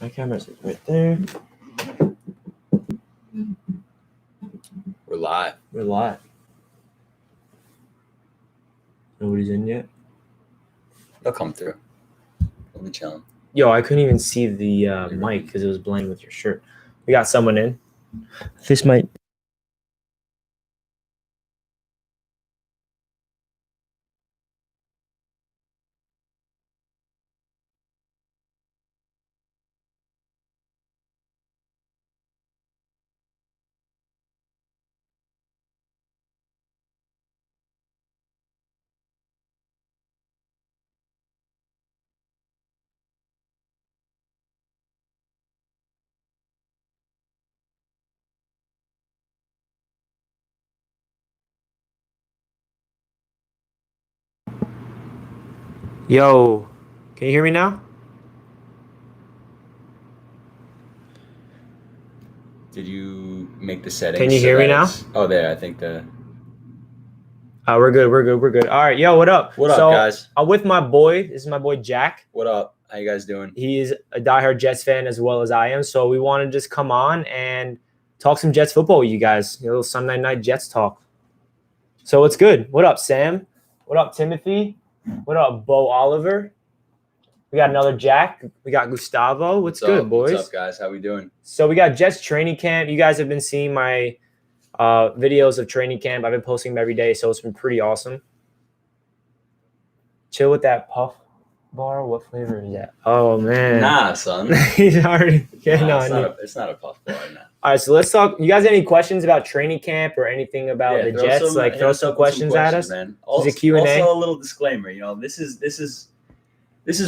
My camera's right there. We're live. We're live. Nobody's in yet? They'll come through. We'll be chilling. Yo, I couldn't even see the mic because it was blending with your shirt. We got someone in. This might... Yo, can you hear me now? Did you make the settings? Can you hear me now? Oh, there. I think the... We're good. All right, yo, what up? What up, guys? I'm with my boy. This is my boy, Jack. What up? How you guys doing? He is a diehard Jets fan as well as I am, so we want to just come on and talk some Jets football with you guys. A little Sunday night Jets talk. So what's good? What up, Sam? What up, Timothy? What up, Bo Oliver? We got another Jack. We got Gustavo. What's good, boys? What's up, guys? How we doing? So we got Jets training camp. You guys have been seeing my videos of training camp. I've been posting them every day, so it's been pretty awesome. Chill with that puff bar. What flavor is that? Oh, man. Nah, son. He's already getting on. It's not a puff bar, nah. All right, so let's talk. You guys have any questions about training camp or anything about the Jets? Throw some questions at us. Man. Also, a Q&A. Also, a little disclaimer. This is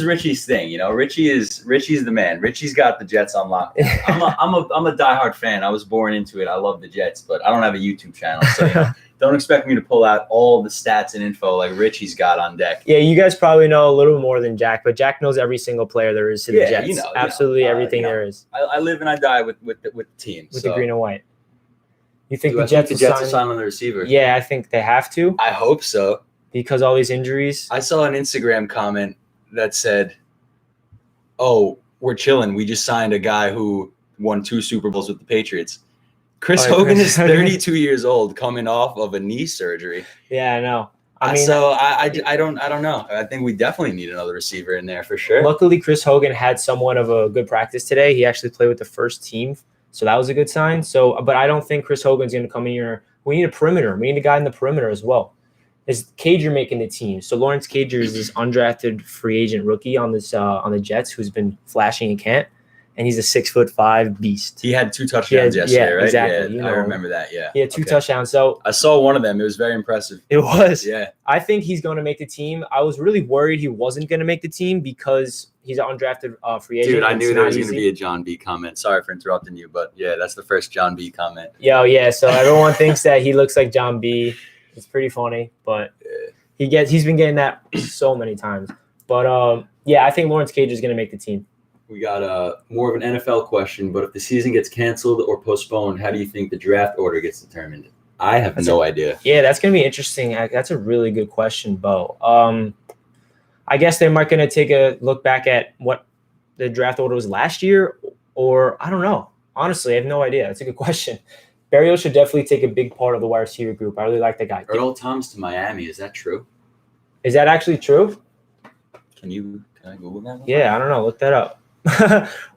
Richie's thing. Richie's the man. Richie's got the Jets on lock. I'm a diehard fan. I was born into it. I love the Jets, but I don't have a YouTube channel, so don't expect me to pull out all the stats and info like Richie's got on deck. Yeah, you guys probably know a little more than Jack, but Jack knows every single player there is to the Jets. Absolutely everything there is. I live and I die with the team. With the green and white. You think the Jets will sign on the receiver? Yeah, I think they have to. I hope so. Because all these injuries. I saw an Instagram comment that said, "Oh, we're chilling. We just signed a guy who won 2 Super Bowls with the Patriots." Chris Hogan is 32 years old, coming off of a knee surgery. Yeah, I know. I don't know. I think we definitely need another receiver in there for sure. Luckily, Chris Hogan had somewhat of a good practice today. He actually played with the first team, so that was a good sign. But I don't think Chris Hogan's going to come in here. We need a perimeter. We need a guy in the perimeter as well. Is Cager making the team? So Lawrence Cager is this undrafted free agent rookie on the Jets who's been flashing in camp, and he's a 6'5" beast. He had 2 touchdowns yesterday, right? Exactly. Yeah, I remember that. Yeah, he had 2 touchdowns. So I saw one of them. It was very impressive. It was. Yeah. I think he's going to make the team. I was really worried he wasn't going to make the team because he's an undrafted free agent. Dude, I knew there was going to be a John B comment. Sorry for interrupting you, but yeah, that's the first John B comment. Yeah. So everyone thinks that he looks like John B. It's pretty funny, but he's been getting that so many times. But I think Lawrence Cager is going to make the team. We got more of an NFL question, but if the season gets canceled or postponed, how do you think the draft order gets determined? I have no idea. Yeah, that's going to be interesting. That's a really good question, Bo. I guess they might going to take a look back at what the draft order was last year, or I don't know. Honestly, I have no idea. That's a good question. Barrios should definitely take a big part of the wide receiver group. I really like that guy. Earl Thomas to Miami. Is that true? Is that actually true? Can I Google that? Yeah, I don't know. Look that up.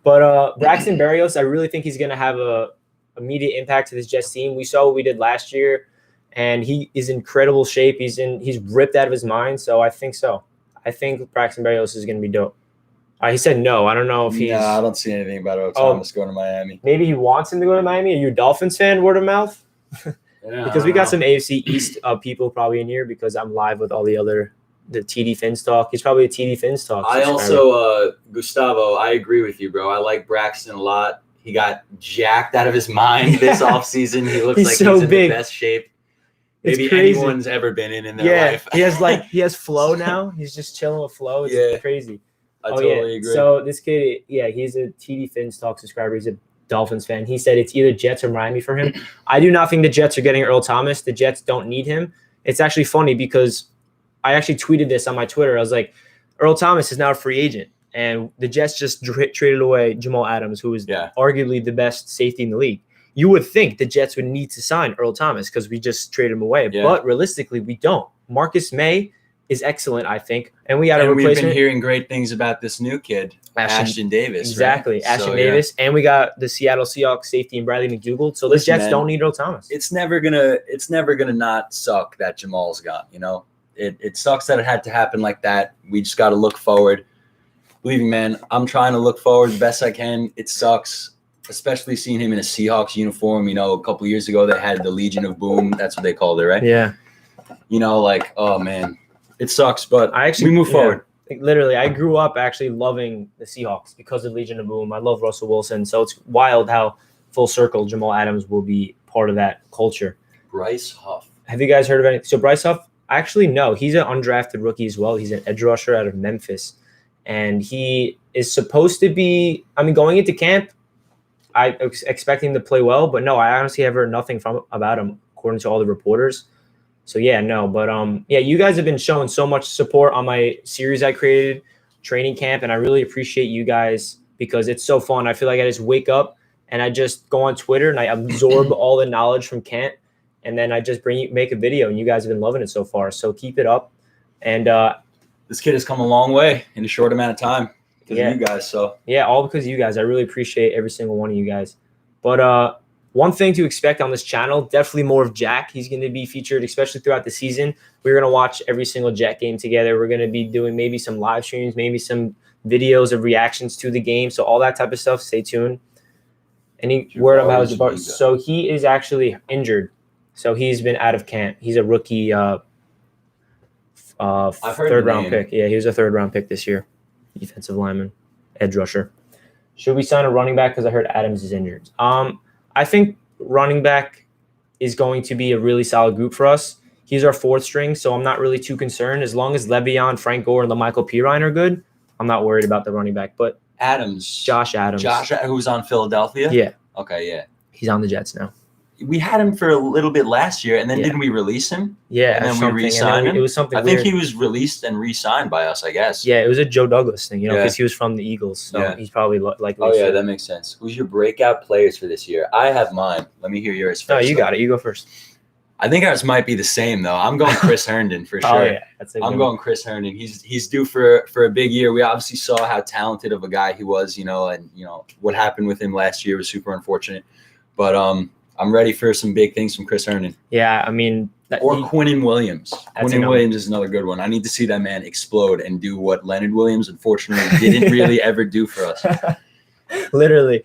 But Braxton Barrios, I really think he's going to have a immediate impact to this Jets team. We saw what we did last year, and he is in incredible shape. He's ripped out of his mind, so I think so. I think Braxton Barrios is going to be dope. He said no. I don't know if he's... No, I don't see anything about Earl Thomas going to Miami. Maybe he wants him to go to Miami. Are you a Dolphins fan, word of mouth? Yeah, because we got some AFC East people probably in here because I'm live with all the TD Finns talk. He's probably a TD Finns talk. I also, Gustavo, I agree with you, bro. I like Braxton a lot. He got jacked out of his mind this offseason. He looks like so he's in big. the best shape It's maybe crazy. anyone's ever been in their life. he has flow now. He's just chilling with flow. It's crazy. I totally agree. So this kid, he's a TD Finns talk subscriber. He's a Dolphins fan. He said it's either Jets or Miami for him. I do not think the Jets are getting Earl Thomas. The Jets don't need him. It's actually funny because I actually tweeted this on my Twitter. I was like, Earl Thomas is now a free agent. and the Jets just traded away Jamal Adams, who is arguably the best safety in the league. You would think the Jets would need to sign Earl Thomas because we just traded him away. Yeah. But realistically, we don't. Marcus May is excellent, I think. And we got a replacement. We've been hearing great things about this new kid, Ashton Davis. Exactly, right? Ashton Davis. And we got the Seattle Seahawks safety and Bradley McDougald. So the Jets don't need Earl Thomas. It's never gonna not suck that Jamal's gone, you know? It sucks that it had to happen like that. We just got to look forward. Believe me, man, I'm trying to look forward the best I can. It sucks, especially seeing him in a Seahawks uniform. You know, a couple of years ago, they had the Legion of Boom. That's what they called it, right? Yeah. You know, like, oh, man, it sucks, but we move forward. Literally, I grew up actually loving the Seahawks because of Legion of Boom. I love Russell Wilson. So it's wild how full circle Jamal Adams will be part of that culture. Bryce Huff. Have you guys heard of anything? So Bryce Huff, actually, no. He's an undrafted rookie as well. He's an edge rusher out of Memphis. And he is supposed to be, going into camp, I expect him to play well. But no, I honestly have heard nothing about him, according to all the reporters. So, yeah, no. But, you guys have been showing so much support on my series I created, Training Camp. And I really appreciate you guys because it's so fun. I feel like I just wake up and I just go on Twitter and I absorb all the knowledge from Kent. And then I just make a video, and you guys have been loving it so far. So keep it up. And this kid has come a long way in a short amount of time because of you guys. So all because of you guys. I really appreciate every single one of you guys. But one thing to expect on this channel, definitely more of Jack. He's going to be featured, especially throughout the season. We're going to watch every single Jet game together. We're going to be doing maybe some live streams, maybe some videos of reactions to the game. So all that type of stuff. Stay tuned. Any word about Jabbar? So he is actually injured. So he's been out of camp. He's a rookie third-round pick. Yeah, he was a third-round pick this year. Defensive lineman, edge rusher. Should we sign a running back? Because I heard Adams is injured. I think running back is going to be a really solid group for us. He's our fourth string, so I'm not really too concerned. As long as Le'Veon, Frank Gore, and LaMichael Pirine are good, I'm not worried about the running back. But Josh Adams. Who's on Philadelphia? Yeah. Okay, yeah. He's on the Jets now. We had him for a little bit last year, and then didn't we release him? Yeah, and then we re-signed him. It was something. I think he was released and re-signed by us, I guess. Yeah, it was a Joe Douglas thing, because he was from the Eagles, so he's probably likely. Oh yeah, that makes sense. Who's your breakout players for this year? I have mine. Let me hear yours first. No, you got it. You go first. I think ours might be the same though. I'm going Chris Herndon for sure. Oh yeah, I'm going Chris Herndon. He's due for a big year. We obviously saw how talented of a guy he was, and what happened with him last year was super unfortunate, but I'm ready for some big things from Chris Herndon. Yeah, Quinnen Williams. Quinnen Williams is another good one. I need to see that man explode and do what Leonard Williams, unfortunately, didn't really ever do for us. Literally.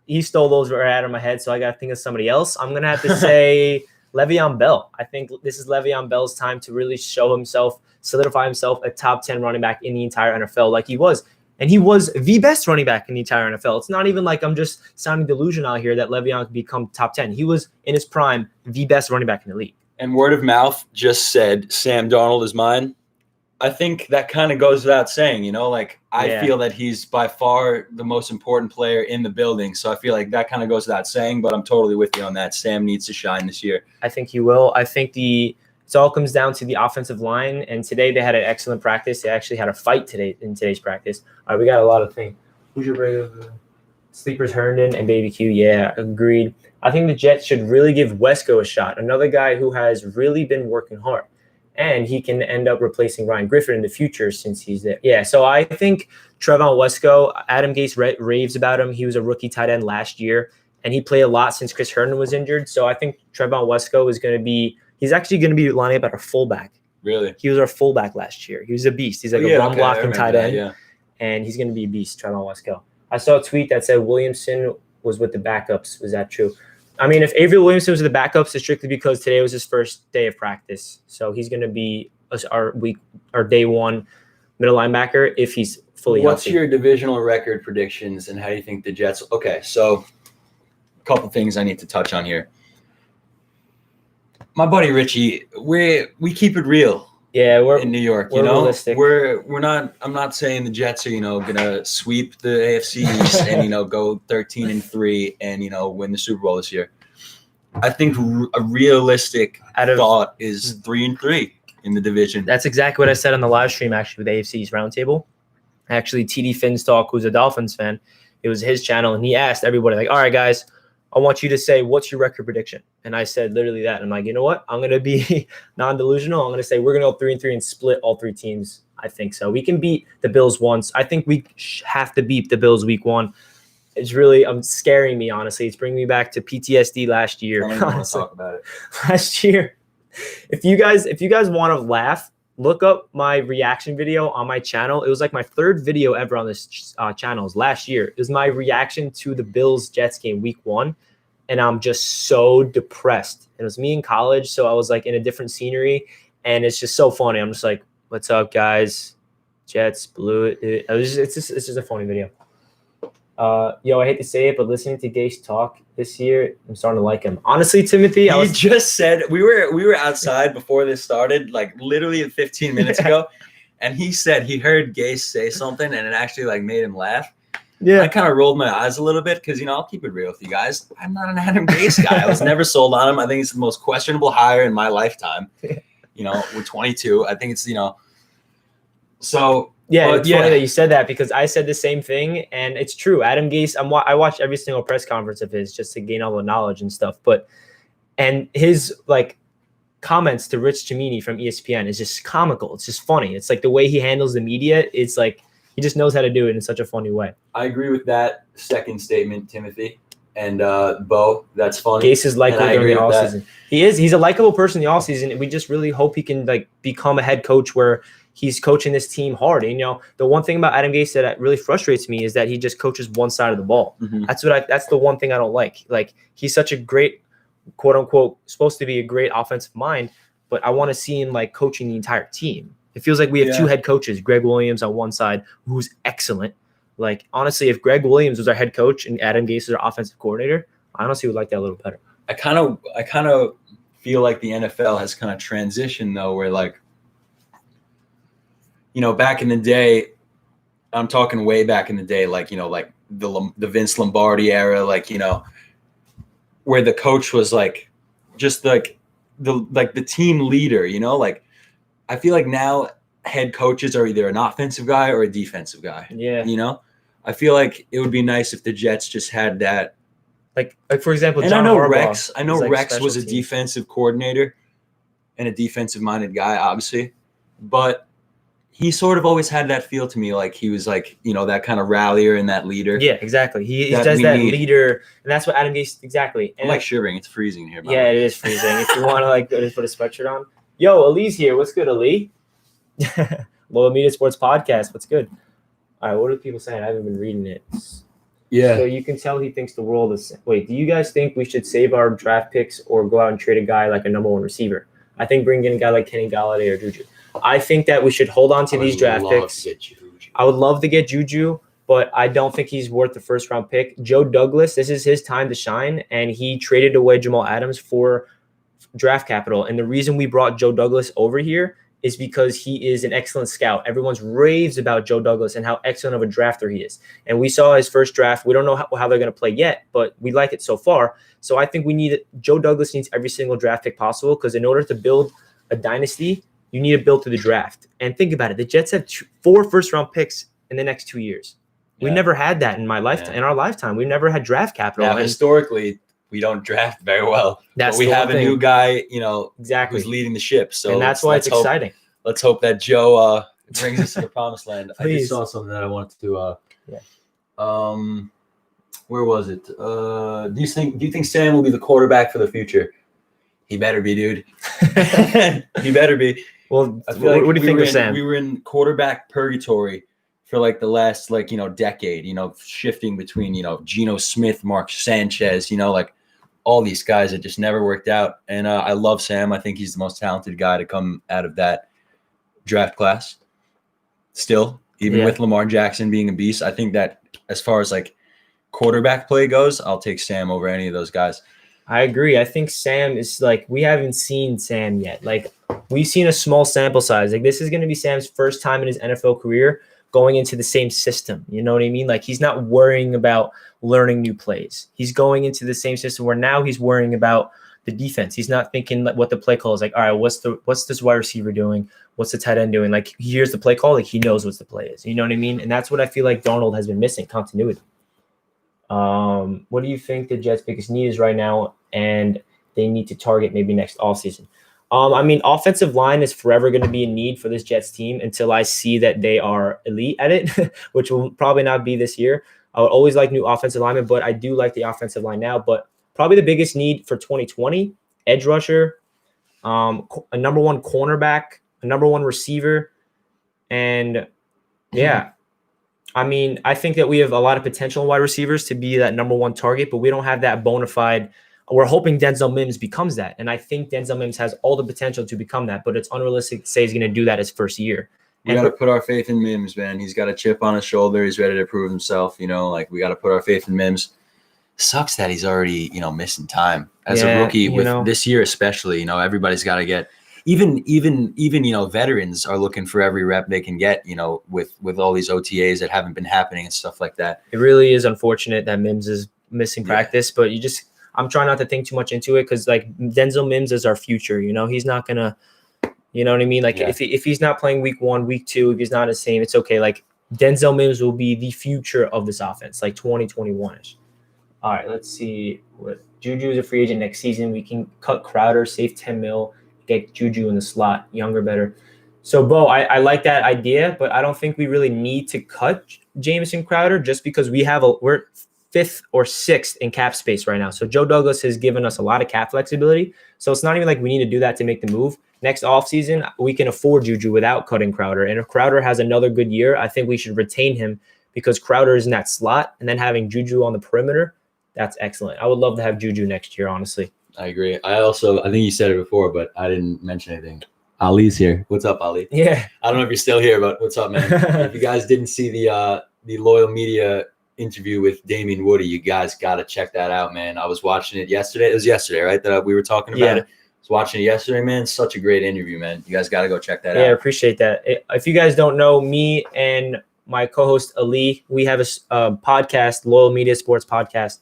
He stole those right out of my head, so I got to think of somebody else. I'm going to have to say Le'Veon Bell. I think this is Le'Veon Bell's time to really show himself, solidify himself a top 10 running back in the entire NFL like he was. And he was the best running back in the entire NFL. It's not even like I'm just sounding delusional here that Le'Veon could become top 10. He was, in his prime, the best running back in the league. And word of mouth just said Sam Darnold is mine. I think that kind of goes without saying, I feel that he's by far the most important player in the building. So I feel like that kind of goes without saying, but I'm totally with you on that. Sam needs to shine this year. I think he will. I think it all comes down to the offensive line. And today they had an excellent practice. They actually had a fight today in today's practice. All right, we got a lot of things. Who's your break? Sleepers Herndon and Baby Q. Yeah, agreed. I think the Jets should really give Wesco a shot. Another guy who has really been working hard. And he can end up replacing Ryan Griffin in the future since he's there. Yeah, so I think Trevon Wesco, Adam Gase raves about him. He was a rookie tight end last year, and he played a lot since Chris Herndon was injured. So I think Trevon Wesco is going to be – he's actually going to be lining up at our fullback. Really? He was our fullback last year. He was a beast. He's like a run-blocking tight end, and he's going to be a beast, Trevon Wesco. I saw a tweet that said Williamson was with the backups. Was that true? I mean, if Avery Williamson was with the backups, it's strictly because today was his first day of practice. So he's going to be our day one middle linebacker if he's fully healthy. What's your divisional record predictions, and how do you think the Jets – okay, so a couple things I need to touch on here. My buddy Richie, we keep it real. Yeah, we're in New York. We're realistic. We're not. I'm not saying the Jets are gonna sweep the AFC East and go 13-3 and win the Super Bowl this year. I think a realistic thought is 3-3 in the division. That's exactly what I said on the live stream actually with AFC's roundtable. Actually, TD Finn's Talk, who's a Dolphins fan, it was his channel, and he asked everybody, like, all right, guys, I want you to say, what's your record prediction? And I said literally that. I'm like, you know what? I'm going to be non-delusional. I'm going to say we're going to go 3-3 and split all three teams. I think so. We can beat the Bills once. I think we have to beat the Bills week 1. It's really scaring me, honestly. It's bringing me back to PTSD last year. I don't even want to talk about it. Last year, if you guys want to laugh, look up my reaction video on my channel. It was like my 3rd video ever on this channel. It was last year. It was my reaction to the Bills-Jets game week 1, and I'm just so depressed. It was me in college, so I was like in a different scenery, and it's just so funny. I'm just like, what's up, guys? Jets blew it. It's just a funny video. Yo, I hate to say it, but listening to Gase talk this year, I'm starting to like him. Honestly, Timothy, He just said we were outside before this started, like literally 15 minutes ago, and he said he heard Gase say something, and it actually like made him laugh. Yeah, I kind of rolled my eyes a little bit because I'll keep it real with you guys. I'm not an Adam Gase guy. I was never sold on him. I think it's the most questionable hire in my lifetime. We're 22. I think it's so. Yeah, it's funny that you said that because I said the same thing, and it's true. Adam Gase, I watched every single press conference of his just to gain all the knowledge and stuff. And his like comments to Rich Cimini from ESPN is just comical. It's just funny. It's like the way he handles the media. It's like he just knows how to do it in such a funny way. I agree with that second statement, Timothy. And Bo, that's funny. Gase is likable during the offseason. He's a likable person in the offseason. We just really hope he can like become a head coach where he's coaching this team hard. And, the one thing about Adam Gase that really frustrates me is that he just coaches one side of the ball. Mm-hmm. That's the one thing I don't like. Like, he's such a great, quote unquote, supposed to be a great offensive mind, but I want to see him like coaching the entire team. It feels like we have 2 head coaches, Greg Williams on one side, who's excellent. Like, honestly, if Greg Williams was our head coach and Adam Gase is our offensive coordinator, I honestly would like that a little better. I kind of feel like the NFL has kind of transitioned though, where like, back in the day, I'm talking way back in the day, like, like the Vince Lombardi era, like, where the coach was like, just like the team leader, like, I feel like now head coaches are either an offensive guy or a defensive guy. Yeah. I feel like it would be nice if the Jets just had that. Like for example, and John I know Rex was a defensive coordinator and a defensive-minded guy, obviously, but he sort of always had that feel to me, like he was like, that kind of rallier and that leader. Yeah, exactly. He does that leader, and that's what Adam Gase exactly. And I'm like shivering. It's freezing here. Yeah, it is freezing. If you want to like just put a sweatshirt on. Yo, Ali's here. What's good, Ali? Loyal Media Sports Podcast. What's good? All right, what are people saying? I haven't been reading it. Yeah. So you can tell he thinks the world is. Wait, do you guys think we should save our draft picks or go out and trade a guy like a number 1 receiver? I think bring in a guy like Kenny Galladay or Juju. I think that we should hold on to these draft picks. I would love to get Juju, but I don't think he's worth the first-round pick. Joe Douglas, this is his time to shine, and he traded away Jamal Adams for draft capital. And the reason we brought Joe Douglas over here is because he is an excellent scout. Everyone's raves about Joe Douglas and how excellent of a drafter he is. And we saw his first draft. We don't know how they're going to play yet, but we like it so far. So I think Joe Douglas needs every single draft pick possible because in order to build a dynasty, you need to build through the draft. And think about it. The Jets have 4 first-round picks in the next 2 years. We've never had that in my lifetime. In our lifetime, we've never had draft capital. Now, historically, we don't draft very well. But we have a new guy, exactly, who's leading the ship. So and that's why it's exciting. Let's hope that Joe brings us to the promised land. Please. I just saw something that I wanted to. Where was it? Do you think Sam will be the quarterback for the future? He better be, dude. He better be. Well, I feel what do you think of Sam? We were in quarterback purgatory for like the last decade. Shifting between Geno Smith, Mark Sanchez. Like all these guys that just never worked out. And I love Sam. I think he's the most talented guy to come out of that draft class. Still, even with Lamar Jackson being a beast, I think that as far as like quarterback play goes, I'll take Sam over any of those guys. I agree. I think Sam is like, we haven't seen Sam yet. Like, we've seen a small sample size. Like, this is going to be Sam's first time in his NFL career going into the same system. You know what I mean? Like, he's not worrying about learning new plays. He's going into the same system where now he's worrying about the defense. He's not thinking like what the play call is like. All right, what's this wide receiver doing? What's the tight end doing? Like he hears the play call, like he knows what the play is. You know what I mean? And that's what I feel like Darnold has been missing, continuity. What do you think the Jets' biggest need is right now, and they need to target maybe next offseason? I mean, offensive line is forever going to be a need for this Jets team until I see that they are elite at it, which will probably not be this year. I would always like new offensive linemen, but I do like the offensive line now. But probably the biggest need for 2020, edge rusher, a number one cornerback, a number one receiver, and yeah. I mean, I think that we have a lot of potential wide receivers to be that number one target, but we don't have that bona fide. We're hoping Denzel Mims becomes that. And I think Denzel Mims has all the potential to become that, but it's unrealistic to say he's going to do that his first year. We got to put our faith in Mims, man. He's got a chip on his shoulder. He's ready to prove himself. You know, like we got to put our faith in Mims. Sucks that he's already, missing time as a rookie with this year, especially, everybody's got to get, even, veterans are looking for every rep they can get, with all these OTAs that haven't been happening and stuff like that. It really is unfortunate that Mims is missing practice, but I'm trying not to think too much into it because like Denzel Mims is our future. He's not gonna, you know what I mean? Like if he's not playing week 1, week 2, if he's not the same, it's okay. Like Denzel Mims will be the future of this offense, like 2021ish. All right, let's see. Juju is a free agent next season. We can cut Crowder, save $10 million, get Juju in the slot, younger, better. So, Bo, I like that idea, but I don't think we really need to cut Jamison Crowder just because we're 5th or 6th in cap space right now. So Joe Douglas has given us a lot of cap flexibility. So it's not even like we need to do that to make the move. Next offseason, we can afford Juju without cutting Crowder. And if Crowder has another good year, I think we should retain him because Crowder is in that slot. And then having Juju on the perimeter, that's excellent. I would love to have Juju next year, honestly. I agree. I think you said it before, but I didn't mention anything. Ali's here. What's up, Ali? Yeah. I don't know if you're still here, but what's up, man? If you guys didn't see the Loyal Media interview with Damien Woody, you guys got to check that out, man. I was watching it yesterday. It was yesterday, right? That we were talking about it. I was watching it yesterday, man. Such a great interview, man. You guys got to go check that out. Yeah, I appreciate that. If you guys don't know, me and my co-host Ali, we have a podcast, Loyal Media Sports Podcast,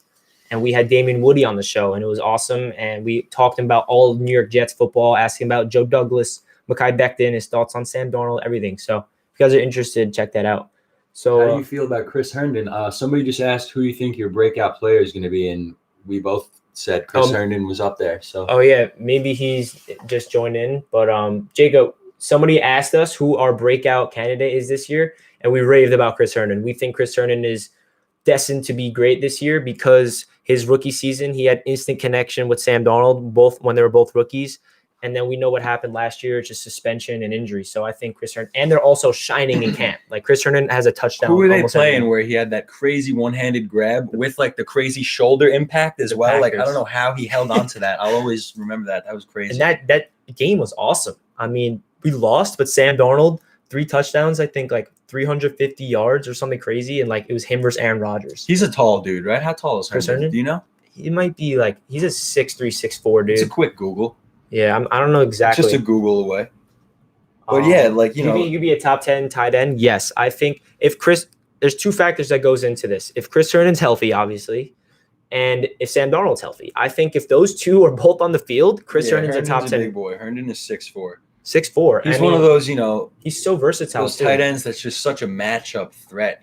and we had Damien Woody on the show, and it was awesome. And we talked about all New York Jets football, asking about Joe Douglas, Makai Beckton, his thoughts on Sam Darnold, everything. So if you guys are interested, check that out. So how do you feel about Chris Herndon? Somebody just asked who you think your breakout player is going to be, and we both said Chris Herndon was up there. So maybe he's just joined in. But Jacob, somebody asked us who our breakout candidate is this year, and we raved about Chris Herndon. We think Chris Herndon is destined to be great this year because his rookie season, he had instant connection with Sam Darnold, both when they were both rookies. And then we know what happened last year, just suspension and injury. So I think Chris Herndon, and they're also shining in camp. Like Chris Herndon has a touchdown. Who were they playing where he had that crazy one-handed grab with like the crazy shoulder impact as well? Packers. Like I don't know how he held on to that. I'll always remember that. That was crazy. And that game was awesome. I mean, we lost, but Sam Darnold, 3 touchdowns, I think like 350 yards or something crazy. And like it was him versus Aaron Rodgers. He's a tall dude, right? How tall is Chris Herndon? Do you know? He might be like, he's a 6'3", 6'4" dude. It's a quick Google. Yeah, I don't know exactly. Just a Google away. But yeah, like, you Big boy. Herndon is 6'4". 6'4". He's one of those, he's so versatile. Those tight ends that's just such a matchup threat,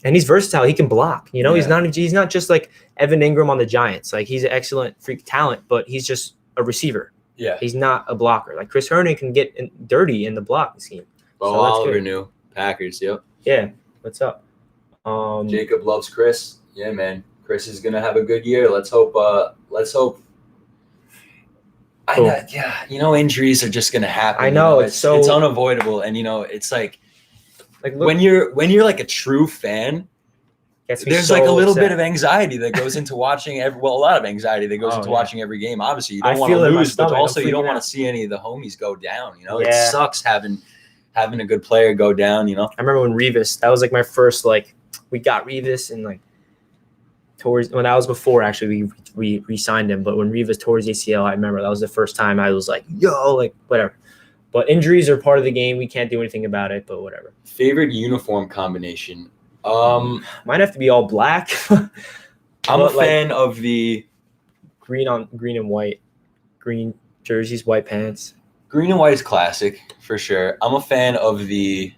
And he's versatile. He can block. He's not just like Evan Ingram on the Giants. Like he's an excellent freak talent, but he's just a receiver. Yeah, he's not a blocker. Like Chris Herndon can get dirty in the blocking scheme. Oliver knew Packers. Yep. Yeah. What's up? Jacob loves Chris. Yeah, man. Chris is gonna have a good year. Let's hope. Cool. Injuries are just gonna happen. I know it's unavoidable, and it's like look, when you're like a true fan. There's like a little bit of anxiety that goes into watching a lot of anxiety that goes into watching every game. Obviously, you don't want to lose, but also you don't want to see any of the homies go down. It sucks having a good player go down. I remember when Revis, that was like my first we got Revis and that was before actually we re-signed him. But when Revis tore his ACL, I remember that was the first time I was like, whatever. But injuries are part of the game. We can't do anything about it. But whatever. Favorite uniform combination. Might have to be all black. I'm a fan of the green and white. green jerseys, white pants. Green and white is classic for sure. I'm a fan of the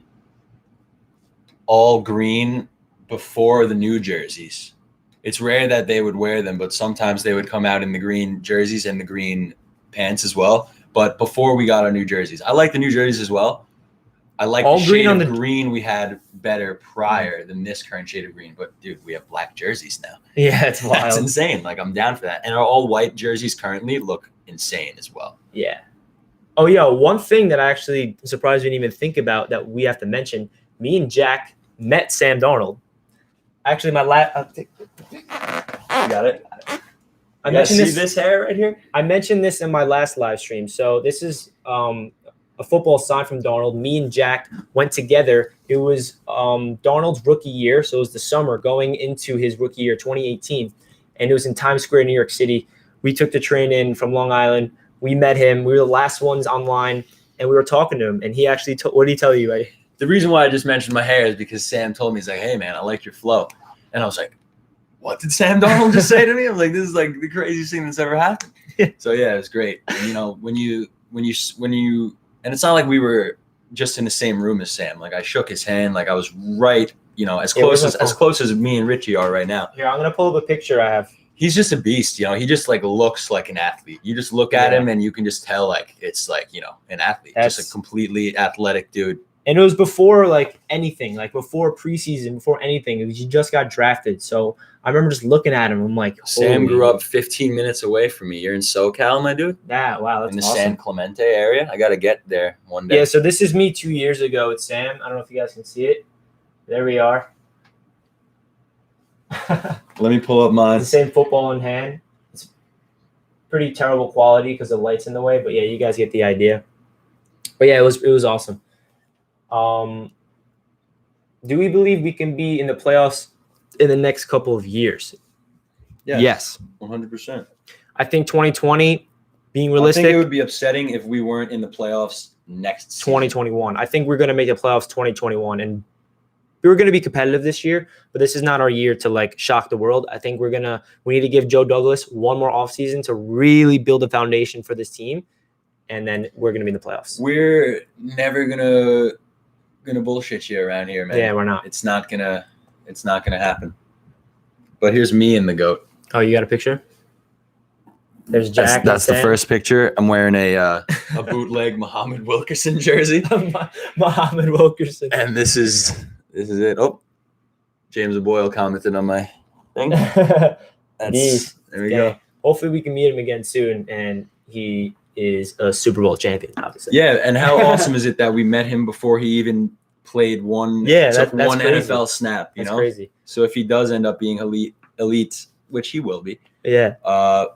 all green before the new jerseys. It's rare that they would wear them, but sometimes they would come out in the green jerseys and the green pants as well. But before we got our new jerseys, I like the new jerseys as well. I like all the shade of green we had better prior than this current shade of green. But dude, we have black jerseys now. Yeah, it's wild. That's insane. Like, I'm down for that. And our all white jerseys currently look insane as well. Yeah. Oh yeah, one thing that I actually surprised we didn't even think about that we have to mention. Me and Jack met Sam Darnold. Actually, my last. You got it. I mentioned this hair right here. I mentioned this in my last live stream. So this is a football sign from Darnold. Me and Jack went together. It was Darnold's rookie year, so it was the summer going into his rookie year, 2018, and it was in Times Square, New York City. We took the train in from Long Island. We met him. We were the last ones online, and we were talking to him. And he actually, what did he tell you? Right? The reason why I just mentioned my hair is because Sam told me, he's like, hey, man, I like your flow. And I was like, what did Sam Darnold just say to me? I'm like, this is like the craziest thing that's ever happened. So, yeah, it was great. And, you know, when you, and it's not like we were just in the same room as Sam. Like, I shook his hand. Like, I was right, you know, as close as me and Richie are right now. Here, I'm going to pull up a picture I have. He's just a beast, you know. He just like looks like an athlete. You just look at him and you can just tell like it's like, you know, an athlete. Just a completely athletic dude. And it was before like anything, like before preseason, before anything. He just got drafted. So I remember just looking at him. I'm like, Sam grew up 15 minutes away from me. You're in SoCal, my dude? Yeah, wow, that's in the awesome. San Clemente area. I got to get there one day. Yeah, so this is me 2 years ago with Sam. I don't know if you guys can see it. There we are. Let me pull up mine. The same football in hand. It's pretty terrible quality because the light's in the way, but yeah, you guys get the idea. But yeah, it was awesome. Do we believe we can be in the playoffs in the next couple of years? Yes. 100%. I think 2020, being realistic. I think it would be upsetting if we weren't in the playoffs next season. 2021. I think we're going to make the playoffs 2021, and we were going to be competitive this year, but this is not our year to like shock the world. I think we need to give Joe Douglas one more offseason to really build a foundation for this team, and then we're going to be in the playoffs. We're never gonna bullshit you around here, man. Yeah, we're not. It's not gonna happen. But here's me and the GOAT. Oh, you got a picture? There's Jack. That's the first picture. I'm wearing a bootleg Muhammad Wilkerson jersey. Muhammad Wilkerson. And this is it. Oh, James Boyle commented on my thing. There we go. Hopefully we can meet him again soon, and he is a Super Bowl champion, obviously. Yeah, and how awesome is it that we met him before he even played one NFL snap, you know? Crazy. So if he does end up being elite, which he will be. Yeah.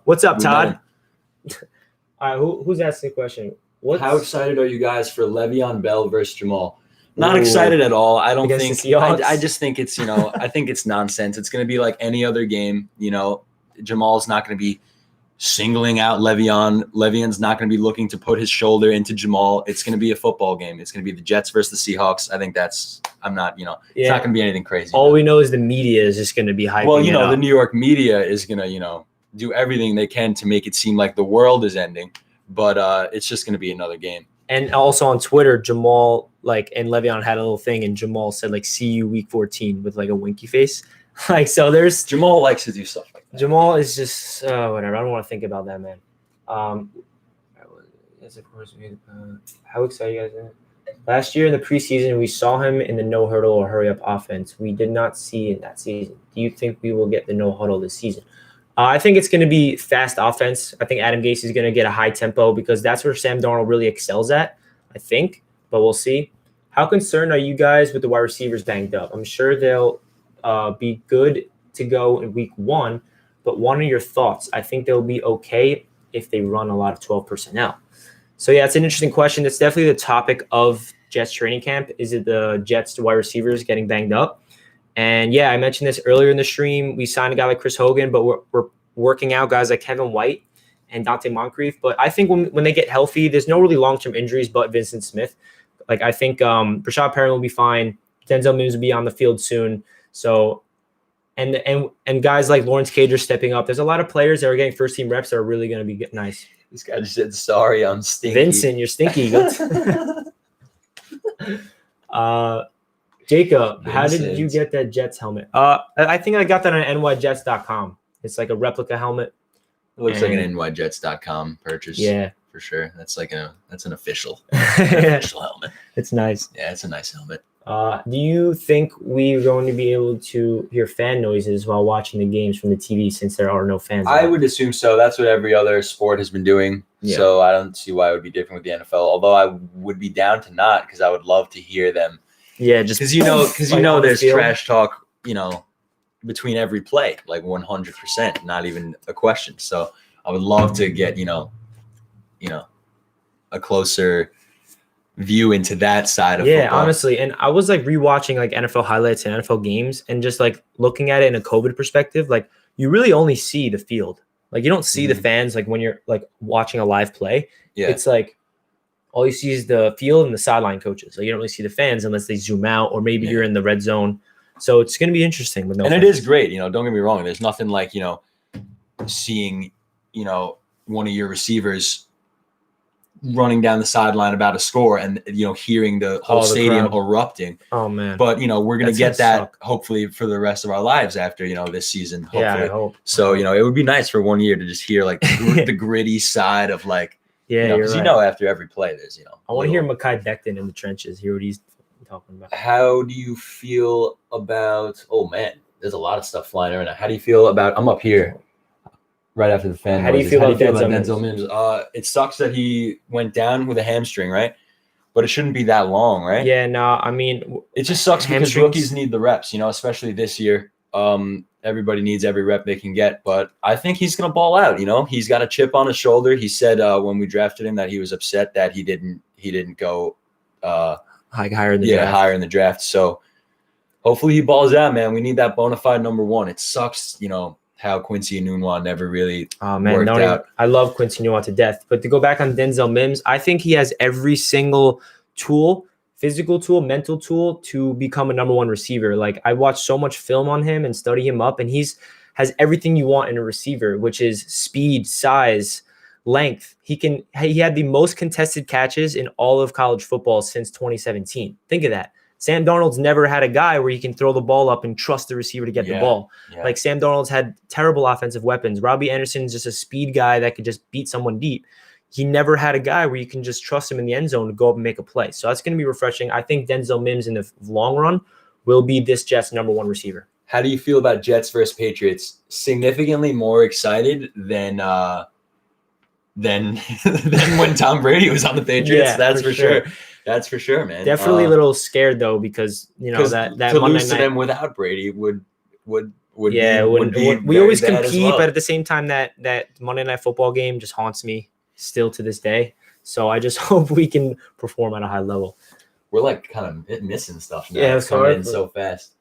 What's up, Todd? All right, who's asking the question? How excited are you guys for Le'Veon Bell versus Jamal? Not excited at all. I don't think. I just think it's, you know, I think it's nonsense. It's going to be like any other game. You know, Jamal's not going to be singling out Le'Veon. Le'Veon's not going to be looking to put his shoulder into Jamal. It's going to be a football game. It's going to be the Jets versus the Seahawks. I think it's not going to be anything crazy. All we know is the media is just going to be hyping. Well, you know, the New York media is going to, you know, do everything they can to make it seem like the world is ending. But it's just going to be another game. And also on Twitter, Jamal, and Le'Veon had a little thing, and Jamal said, see you week 14 with, a winky face. So there's... Jamal likes to do stuff like that. Jamal is just, whatever. I don't want to think about that, man. Yes, of course. How excited you guys are? Last year in the preseason, we saw him in the no-hurdle or hurry-up offense. We did not see in that season. Do you think we will get the no-huddle this season? I think it's going to be fast offense. I think Adam Gase is going to get a high tempo because that's where Sam Darnold really excels at, I think. But we'll see. How concerned are you guys with the wide receivers banged up? I'm sure they'll be good to go in week 1, but what are your thoughts? I think they'll be okay if they run a lot of 12 personnel. So, yeah, it's an interesting question. That's definitely the topic of Jets training camp. Is it the Jets wide receivers getting banged up? And, yeah, I mentioned this earlier in the stream. We signed a guy like Chris Hogan, but we're working out guys like Kevin White and Dante Moncrief. But I think when they get healthy, there's no really long-term injuries but Vincent Smith. I think Rashad Perriman will be fine. Denzel Mims will be on the field soon. So, and guys like Lawrence Cage are stepping up. There's a lot of players that are getting first-team reps that are really going to be nice. This guy just said, sorry, I'm stinky. Vincent, you're stinky. Jacob, how did you get that Jets helmet? I think I got that on nyjets.com. It's like a replica helmet. It looks like an nyjets.com purchase. Yeah. For sure. That's an official helmet. It's nice. Yeah, it's a nice helmet. Do you think we're going to be able to hear fan noises while watching the games from the TV since there are no fans? I would assume so. That's what every other sport has been doing. Yeah. So I don't see why it would be different with the NFL. Although I would be down to not, because I would love to hear them. Yeah, just because there's trash talk, between every play, like 100%, not even a question. So I would love to get a closer view into that side of football. Honestly. And I was like rewatching like NFL highlights and NFL games and just like looking at it in a COVID perspective, like you really only see the field. Like you don't see the fans like when you're like watching a live play. Yeah. It's like all you see is the field and the sideline coaches. Like you don't really see the fans unless they zoom out or maybe you're in the red zone. So it's going to be interesting with no fans. It is great. Don't get me wrong. There's nothing like, seeing, one of your receivers running down the sideline about a score and hearing the whole stadium erupting. Oh man. But we're going to get that hopefully for the rest of our lives after this season, hopefully. Yeah, I hope. So it would be nice for 1 year to just hear like the gritty side of like because after every play there's I want to hear Makai Beckton in the trenches, hear what he's talking about. How do you feel about there's a lot of stuff flying around. How do you feel about I'm up here right after the fan. How do you feel about Denzel Mims? It sucks that he went down with a hamstring, right? But it shouldn't be that long, right? Yeah, no, I mean, it just sucks because rookies need the reps, especially this year. Everybody needs every rep they can get, but I think he's going to ball out. He's got a chip on his shoulder. He said when we drafted him that he was upset that he didn't go higher in the draft. Higher in the draft. So hopefully he balls out, man. We need that bona fide number one. It sucks, how Quincy Enunwa never really worked out. I love Quincy Enunwa to death. But to go back on Denzel Mims, I think he has every single tool, physical tool, mental tool to become a number one receiver. Like I watched so much film on him and study him up, and has everything you want in a receiver, which is speed, size, length. He had the most contested catches in all of college football since 2017. Think of that. Sam Darnold's never had a guy where he can throw the ball up and trust the receiver to get the ball. Yeah. Like Sam Darnold's had terrible offensive weapons. Robbie Anderson's just a speed guy that could just beat someone deep. He never had a guy where you can just trust him in the end zone to go up and make a play. So that's going to be refreshing. I think Denzel Mims in the long run will be this Jets number one receiver. How do you feel about Jets versus Patriots? Significantly more excited than when Tom Brady was on the Patriots. That's for sure. That's for sure, man. Definitely a little scared though, because that to Monday lose to night, them without Brady would we always compete, but at the same time that Monday Night Football game just haunts me still to this day. So I just hope we can perform at a high level. We're like kind of missing stuff now. Yeah, it's coming hard in so fast.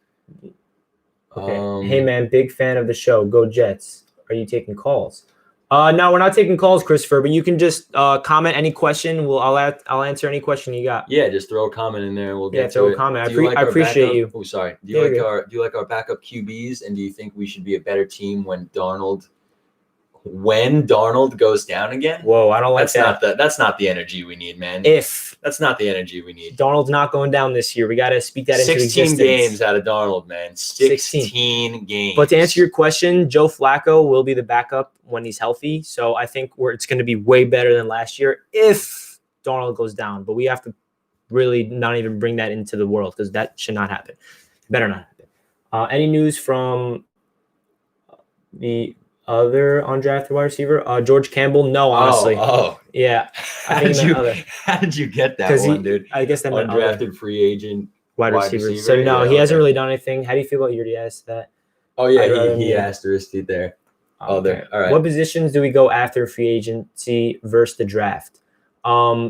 Okay. Hey man, big fan of the show. Go Jets. Are you taking calls? No, we're not taking calls, Christopher, but you can just comment any question. I'll answer any question you got. Yeah, just throw a comment in there and we'll get to it. Yeah, throw a comment. I appreciate you. Oh, sorry. Do you like our backup QBs, and do you think we should be a better team when Darnold goes down again? Whoa, I don't like that. That's not the energy we need, man. That's not the energy we need. Darnold's not going down this year. We got to speak that into existence. 16 games out of Darnold, man. 16 games. But to answer your question, Joe Flacco will be the backup when he's healthy. So I think it's going to be way better than last year if Darnold goes down. But we have to really not even bring that into the world, because that should not happen. It better not happen. Any news from the other undrafted wide receiver? George Campbell? No, honestly. Yeah. How did you get that one, dude? I guess that meant undrafted free agent wide receiver. So no, he hasn't really done anything. How do you feel about your asked that? Oh yeah, he asterisked it there. Okay. All right. What positions do we go after free agency versus the draft?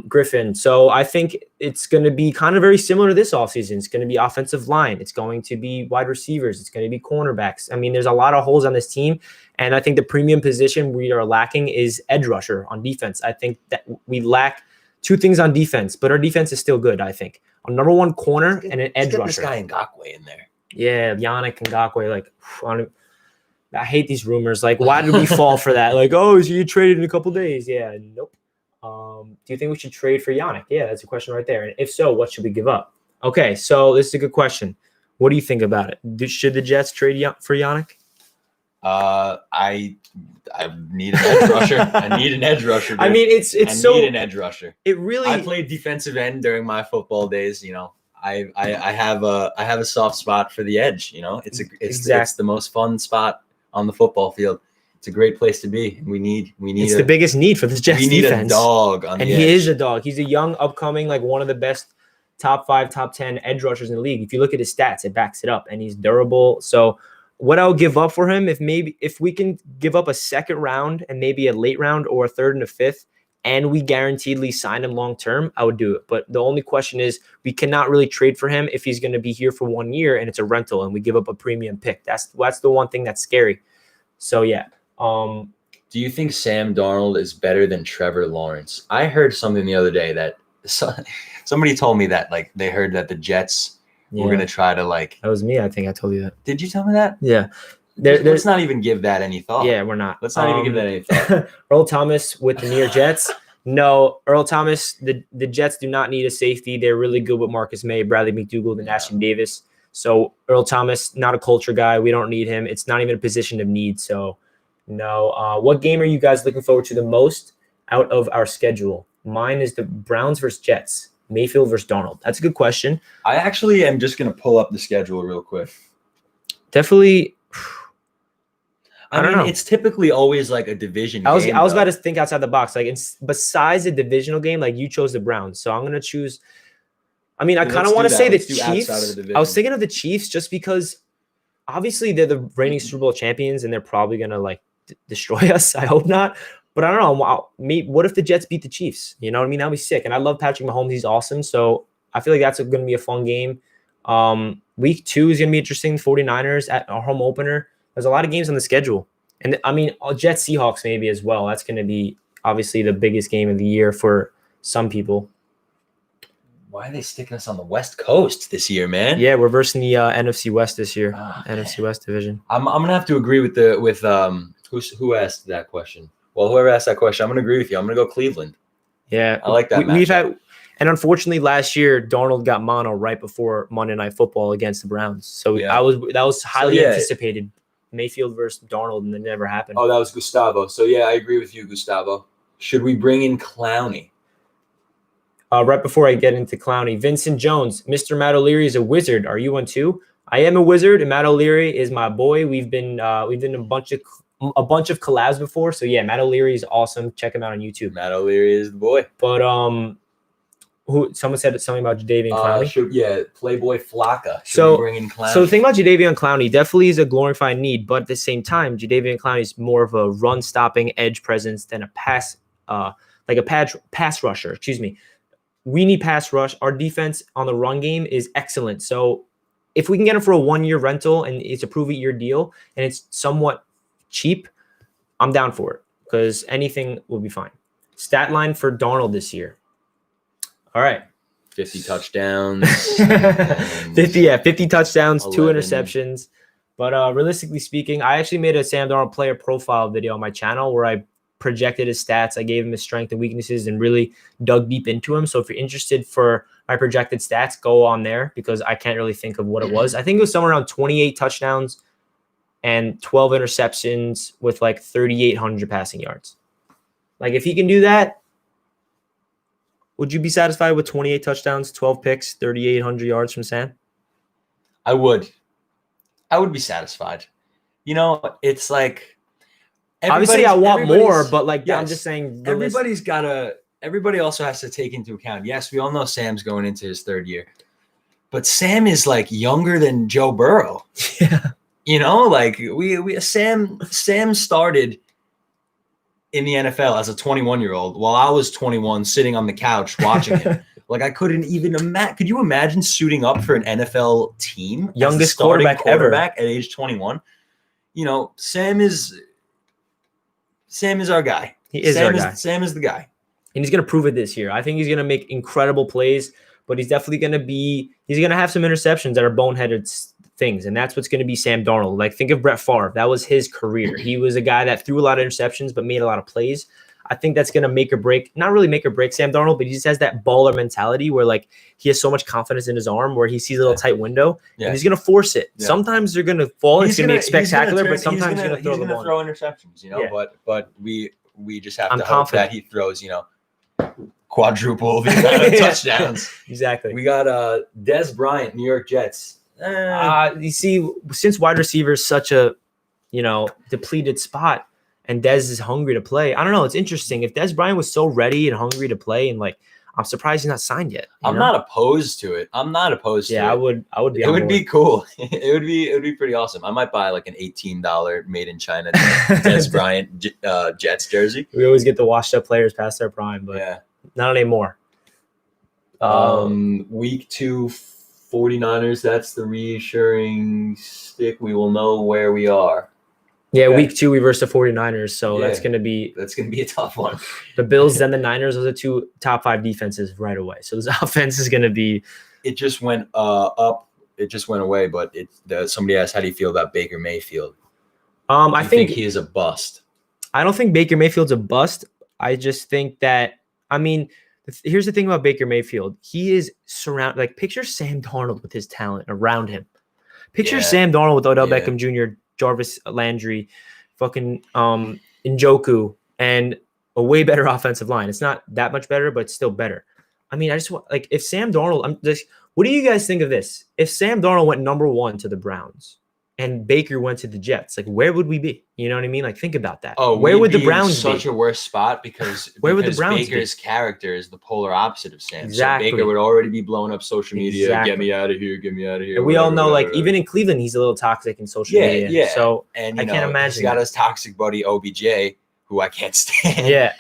Griffin. So I think it's going to be kind of very similar to this offseason. It's going to be offensive line. It's going to be wide receivers. It's going to be cornerbacks. I mean, there's a lot of holes on this team. And I think the premium position we are lacking is edge rusher on defense. I think that we lack two things on defense, but our defense is still good, I think. A number one corner and an edge rusher. This guy Ngakoue in there. Yeah, Yannick Ngakoue. I hate these rumors. Like, why did we fall for that? Like, oh, so you traded in a couple days? Yeah, nope. Do you think we should trade for Yannick? Yeah, that's a question right there. And if so, what should we give up? Okay, so this is a good question. What do you think about it? Should the Jets trade for Yannick? I need an edge rusher. I need an edge rusher. Dude. I mean, it's I so need an edge rusher. It really. I played defensive end during my football days. You know, I have a soft spot for the edge. You know, it's the most fun spot on the football field. It's a great place to be. We need. It's the biggest need for this Jets defense. We need a dog on the edge. And he is a dog. He's a young, upcoming, like one of the best top 5, top 10 edge rushers in the league. If you look at his stats, it backs it up, and he's durable. So what I'll give up for him, if we can give up a second round and maybe a late round or a third and a fifth, and we guaranteedly sign him long term, I would do it. But the only question is, we cannot really trade for him if he's going to be here for 1 year and it's a rental and we give up a premium pick. That's the one thing that's scary. So yeah. Do you think Sam Darnold is better than Trevor Lawrence? I heard something the other day that somebody told me that like they heard that the Jets were going to try to like. That was me. I think I told you that. Did you tell me that? Yeah. Let's not even give that any thought. Yeah, we're not. Let's not even give that any thought. Earl Thomas with the New York Jets. No, Earl Thomas, the Jets do not need a safety. They're really good with Marcus May, Bradley McDougald, and Ashton Davis. So Earl Thomas, not a culture guy. We don't need him. It's not even a position of need. So no. What game are you guys looking forward to the most out of our schedule? Mine is the Browns versus Jets. Mayfield versus Darnold. That's a good question. I actually am just going to pull up the schedule real quick. Definitely. I don't know. It's typically always like a division game. I was though. about to think outside the box. Like, besides a divisional game, like you chose the Browns. So I'm going to choose. I mean, I kind of want to say the Chiefs. I was thinking of the Chiefs just because obviously they're the reigning Super Bowl champions and they're probably going to like destroy us. I hope not. But I don't know. What if the Jets beat the Chiefs? You know what I mean? That'd be sick. And I love Patrick Mahomes. He's awesome. So I feel like that's going to be a fun game. Week 2 is going to be interesting. 49ers at our home opener. There's a lot of games on the schedule. And I mean, Jets Seahawks maybe as well. That's going to be obviously the biggest game of the year for some people. Why are they sticking us on the West Coast this year, man? Yeah, we're versing the NFC West this year. NFC West division. I'm going to have to agree with who asked that question. Well, whoever asked that question, I'm going to agree with you. I'm going to go Cleveland. Yeah. I like that matchup. And unfortunately, last year, Darnold got mono right before Monday Night Football against the Browns. So that was highly anticipated. Mayfield versus Darnold, and it never happened. Oh, that was Gustavo. So, yeah, I agree with you, Gustavo. Should we bring in Clowney? Right before I get into Clowney, Vincent Jones, Mr. Matt O'Leary is a wizard. Are you one too? I am a wizard, and Matt O'Leary is my boy. We've been a bunch of collabs before. So yeah, Matt O'Leary is awesome. Check him out on YouTube. Matt O'Leary is the boy. But someone said something about Jadeveon Clowney. Playboy Flocka. So bring in Clowney. So the thing about Jadeveon Clowney definitely is a glorified need, but at the same time, Jadeveon Clowney is more of a run-stopping edge presence than a pass rusher. Excuse me. We need pass rush. Our defense on the run game is excellent. So if we can get him for a 1-year rental and it's a prove-it-year deal and it's somewhat cheap, I'm down for it because anything will be fine. Stat line for Darnold this year. All right. 50 touchdowns. 50 touchdowns, 11. 2 interceptions. But realistically speaking, I actually made a Sam Darnold player profile video on my channel where I projected his stats. I gave him his strengths and weaknesses and really dug deep into him. So if you're interested for my projected stats, go on there because I can't really think of what it was. I think it was somewhere around 28 touchdowns and 12 interceptions with like 3,800 passing yards. Like if he can do that, would you be satisfied with 28 touchdowns, 12 picks, 3,800 yards from Sam? I would be satisfied. You know, it's like obviously I want more, but like I'm just saying everybody also has to take into account. Yes, we all know Sam's going into his 3rd year. But Sam is like younger than Joe Burrow. Yeah. You know, like Sam started in the NFL as a 21-year-old while I was 21 sitting on the couch watching him. Like I couldn't even imagine. Could you imagine suiting up for an NFL team? Youngest quarterback ever at age 21. You know, Sam is our guy. He is our guy. Sam is the guy. And he's going to prove it this year. I think he's going to make incredible plays, but he's definitely going to have some interceptions that are boneheaded things, and that's what's going to be Sam Darnold. Like, think of Brett Favre. That was his career. He was a guy that threw a lot of interceptions but made a lot of plays. I think that's going to make or break, not really make or break Sam Darnold, but he just has that baller mentality where, like, he has so much confidence in his arm where he sees a little tight window, and he's going to force it. Yeah. Sometimes they're going to fall. It's going to be spectacular, but sometimes he's going to throw the ball. Throw interceptions, you know, but we just have to hope that he throws, you know, quadruple the amount of touchdowns. Exactly. We got Dez Bryant, New York Jets. You see, since wide receiver is such a, you know, depleted spot, and Dez is hungry to play. I don't know. It's interesting. If Dez Bryant was so ready and hungry to play, and like, I'm surprised he's not signed yet. I'm not opposed to it. Yeah, I would be. It would be cool. It would be pretty awesome. I might buy like an $18 made in China Dez Bryant Jets jersey. We always get the washed up players past their prime, but not anymore. Week 2 49ers. That's the reassuring stick. We will know where we are. Yeah, week 2 we versus the 49ers, so that's gonna be a tough one. The Bills, then the Niners, those are 2 top 5 defenses right away. So this offense is gonna be. It just went up. It just went away. But somebody asked, how do you feel about Baker Mayfield? I think he is a bust. I don't think Baker Mayfield's a bust. I just think that, I mean, here's the thing about Baker Mayfield. He is surrounded. Like, picture Sam Darnold with his talent around him. Picture Sam Darnold with Odell Beckham Jr., Jarvis Landry, fucking Njoku, and a way better offensive line. It's not that much better, but it's still better. I mean, I just want, like, if Sam Darnold, what do you guys think of this? If Sam Darnold went number 1 to the Browns and Baker went to the Jets, like, where would we be? You know what I mean? Like, think about that. Oh, where would the Browns be? Such a worse spot because would the Browns Baker's character is the polar opposite of Sam. Exactly. So Baker would already be blowing up social media. Exactly. Get me out of here. Get me out of here. And we all know, like, even in Cleveland, he's a little toxic in social media. Yeah. So and I can't imagine. He's got his toxic buddy OBJ, who I can't stand. Yeah,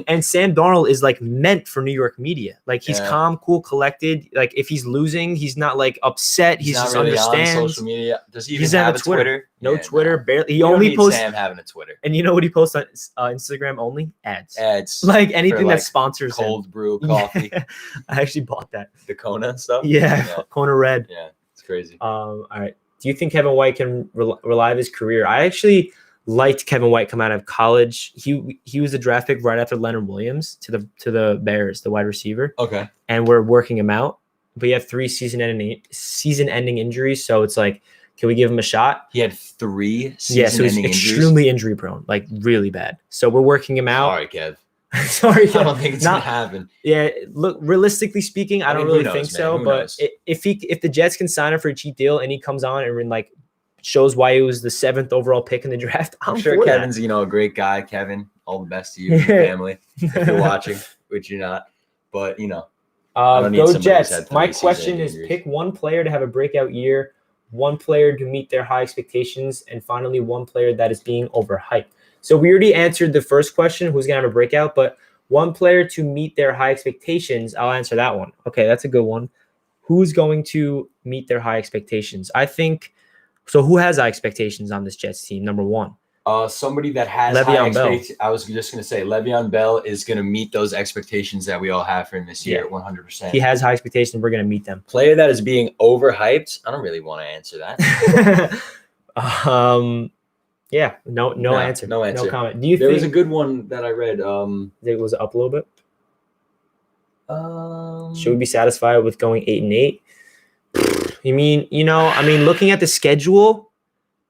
and Sam Darnold is like meant for New York media. Like, he's calm, cool, collected. Like, if he's losing, he's not like upset. He's just really understands. On social media. Does he even have a Twitter? No Twitter. Barely. He only posts. Sam having a Twitter. And you know what he posts on Instagram only? Ads. Ads. Like anything that sponsors cold brew coffee. Yeah. I actually bought that. The Kona and stuff. Yeah. Kona Red. Yeah, it's crazy. All right. Do you think Kevin White can relive his career? I actually liked Kevin White come out of college. He was a draft pick right after Leonard Williams to the Bears, the wide receiver. Okay. And we're working him out. But he had 3 season-ending injuries, so it's like, can we give him a shot? He had 3 season-ending injuries. Yeah, so he's extremely injury prone, like really bad. So we're working him out. Sorry, Kev. Sorry, Kev. I don't think it's gonna happen. Yeah, look, realistically speaking, I don't really think so. But if the Jets can sign him for a cheap deal and he comes on and like shows why he was the 7th overall pick in the draft, I'm sure Kevin's a great guy. Kevin, all the best to you and your family if you're watching, which you're not. But go Jets. My question is, pick one player to have a breakout year, one player to meet their high expectations, and finally one player that is being overhyped. So we already answered the first question, who's going to have a breakout, but one player to meet their high expectations, I'll answer that one. Okay, that's a good one. Who's going to meet their high expectations? I think, so who has high expectations on this Jets team, number 1? Somebody that has high expectations. I was just going to say Le'Veon Bell is going to meet those expectations that we all have for him this year, 100%. He has high expectations. We're going to meet them. Player that is being overhyped. I don't really want to answer that. Yeah, no answer. No answer. No comment. There was a good one that I read. It was up a little bit. Should we be satisfied with going 8-8? You mean, looking at the schedule,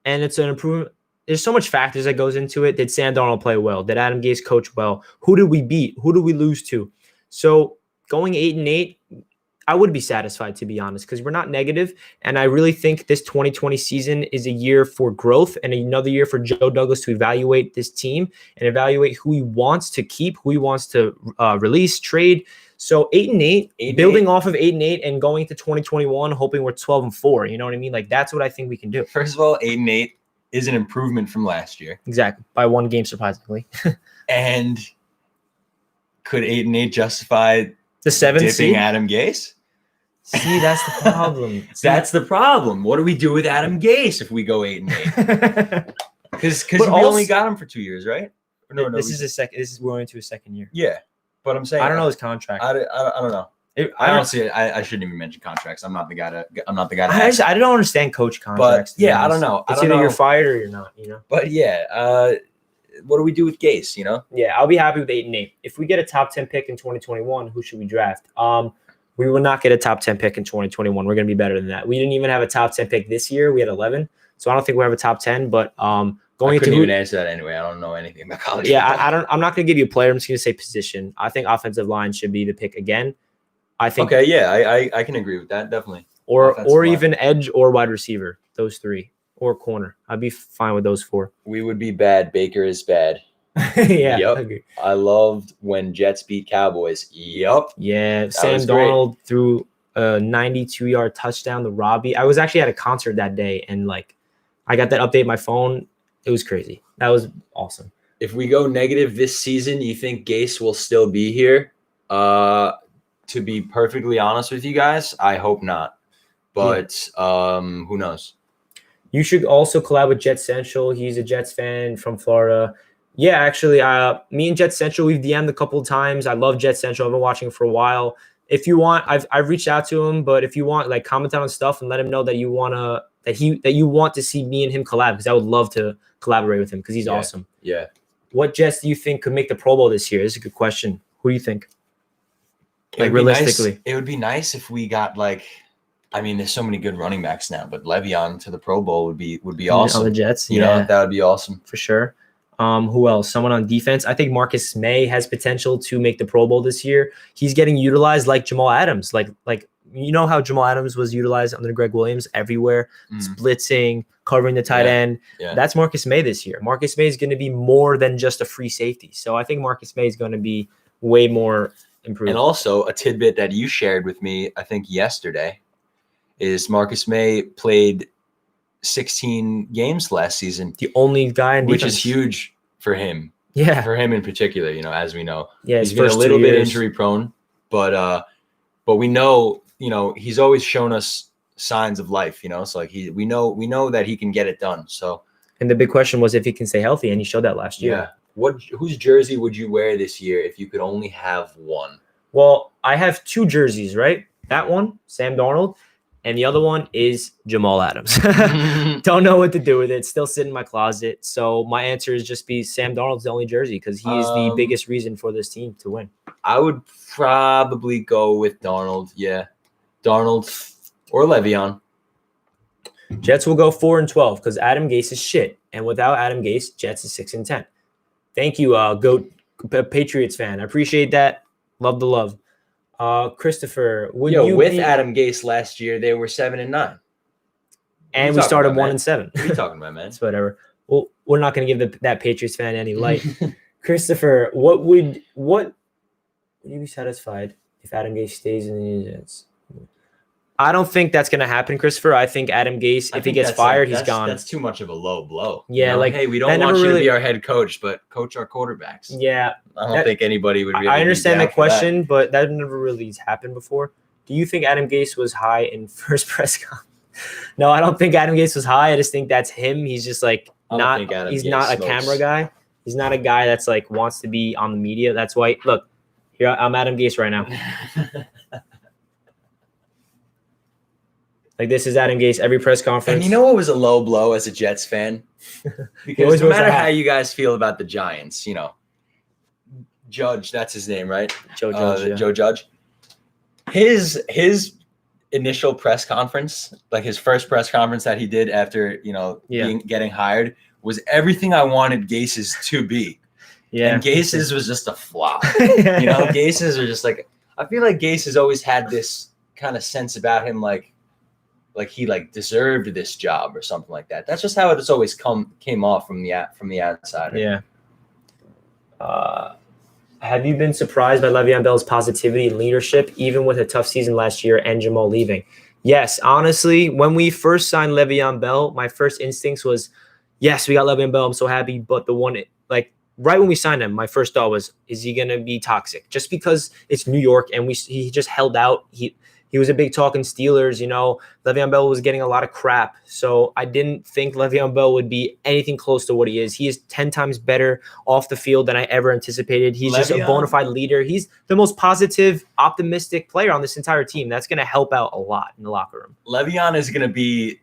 and it's an improvement. There's so much factors that goes into it. Did Sam Darnold play well? Did Adam Gase coach well? Who did we beat? Who did we lose to? So going 8-8, I would be satisfied, to be honest, because we're not negative. And I really think this 2020 season is a year for growth and another year for Joe Douglas to evaluate this team and evaluate who he wants to keep, who he wants to release, trade. So 8-8, building off of 8-8 and going to 2021, hoping we're 12-4. You know what I mean? Like, that's what I think we can do. First of all, 8-8 is an improvement from last year. Exactly. By 1 game, surprisingly. And could 8-8 justify the 7th dipping seed? Adam Gase? See, that's the problem. That's the problem. What do we do with Adam Gase if we go 8-8? Because we only got him for 2 years, right? No, this is we're into his second year. Yeah, but I'm saying I don't know his contract. I don't know. I don't see it. I shouldn't even mention contracts. I'm not the guy to. I don't understand coach contracts. But yeah, I don't know. It's either you're fired or you're not. But yeah, what do we do with Gase? Yeah, I'll be happy with 8-8. If we get a top 10 pick in 2021, who should we draft? We will not get a top 10 pick in 2021. We're going to be better than that. We didn't even have a top 10 pick this year. We had 11, so I don't think we'll have a top 10. But I couldn't even answer that anyway. I don't know anything about college. Yeah, I'm not going to give you a player. I'm just going to say position. I think offensive line should be the pick again. I think. Okay, yeah, I can agree with that definitely. Or even edge or wide receiver, those three, or corner. I'd be fine with those 4. We would be bad. Baker is bad. Yeah. Yep. Okay. I loved when Jets beat Cowboys. Yep. Yeah. Sam Darnold threw a 92-yard touchdown to Robbie. I was actually at a concert that day, and I got that update on my phone. It was crazy. That was awesome. If we go negative this season, you think Gase will still be here? To be perfectly honest with you guys, I hope not. But who knows? You should also collab with Jets Central. He's a Jets fan from Florida. Yeah, actually, me and Jets Central, we've DM'd a couple of times. I love Jets Central. I've been watching for a while. If you want, I've reached out to him, but if you want, comment on stuff and let him know that you want to see me and him collab, because I would love to collaborate with him because he's awesome. Yeah. What Jets do you think could make the Pro Bowl this year? This is a good question. Who do you think? Realistically, it would be nice if we got there's so many good running backs now, but Le'Veon to the Pro Bowl would be awesome. On the Jets, you know, that would be awesome for sure. Who else? Someone on defense. I think Marcus May has potential to make the Pro Bowl this year. He's getting utilized like Jamal Adams. Like how Jamal Adams was utilized under Greg Williams everywhere, blitzing, covering the tight end. Yeah. That's Marcus May this year. Marcus May is going to be more than just a free safety. So I think Marcus May is going to be way more improved. And also a tidbit that you shared with me, I think yesterday, is Marcus May played 16 games last season. The only guy in defense. Which is huge for him. Yeah. For him in particular, as we know. Yeah, he's been a little bit injury prone, but we know, he's always shown us signs of life, so we know that he can get it done. So, and the big question was if he can stay healthy, and he showed that last year. Yeah. Whose jersey would you wear this year if you could only have one? Well, I have 2 jerseys, right? That one, Sam Darnold, and the other one is Jamal Adams. Don't know what to do with it. It's still sitting in my closet. So my answer is just be Sam Darnold's the only jersey because he is the biggest reason for this team to win. I would probably go with Darnold. Yeah. Darnold or Le'Veon. Jets will go 4-12 because Adam Gase is shit. And without Adam Gase, Jets is 6-10. Thank you, GOAT Patriots fan. I appreciate that. Love the love. Christopher, with Adam Gase last year, they were 7-9. And we started 1-7. What are you talking about, man? It's whatever. Well, we're not going to give that Patriots fan any light. Christopher, would you be satisfied if Adam Gase stays in the Jets? I don't think that's going to happen, Christopher. I think Adam Gase, if he gets fired, he's gone. That's too much of a low blow. Yeah, hey, we don't want you to be our head coach, but coach our quarterbacks. Yeah. I don't think anybody would really. I understand the question, but that never really happened before. Do you think Adam Gase was high in first press conference? No, I don't think Adam Gase was high. I just think that's him. He's just not a camera guy. He's not a guy that's wants to be on the media. That's why, look, here I'm Adam Gase right now. This is Adam Gase, every press conference. And you know what was a low blow as a Jets fan? Because no matter how you guys feel about the Giants, Judge, that's his name, right? Joe Judge. Joe Judge. His initial press conference, his first press conference that he did after, getting hired, was everything I wanted Gase's to be. Yeah. And Gase's was just a flop. Gase's are just I feel like Gase has always had this kind of sense about him, he deserved this job or something like that. That's just how it's always came off from the outside. Yeah. Have you been surprised by Le'Veon Bell's positivity and leadership, even with a tough season last year and Jamal leaving? Yes, honestly, when we first signed Le'Veon Bell, my first instincts was, yes, we got Le'Veon Bell. I'm so happy. But the one, right when we signed him, my first thought was, is he going to be toxic? Just because it's New York and he just held out. He was a big talking Steelers. Le'Veon Bell was getting a lot of crap. So I didn't think Le'Veon Bell would be anything close to what he is. He is 10 times better off the field than I ever anticipated. He's just a bona fide leader. He's the most positive, optimistic player on this entire team. That's going to help out a lot in the locker room. Le'Veon is going to be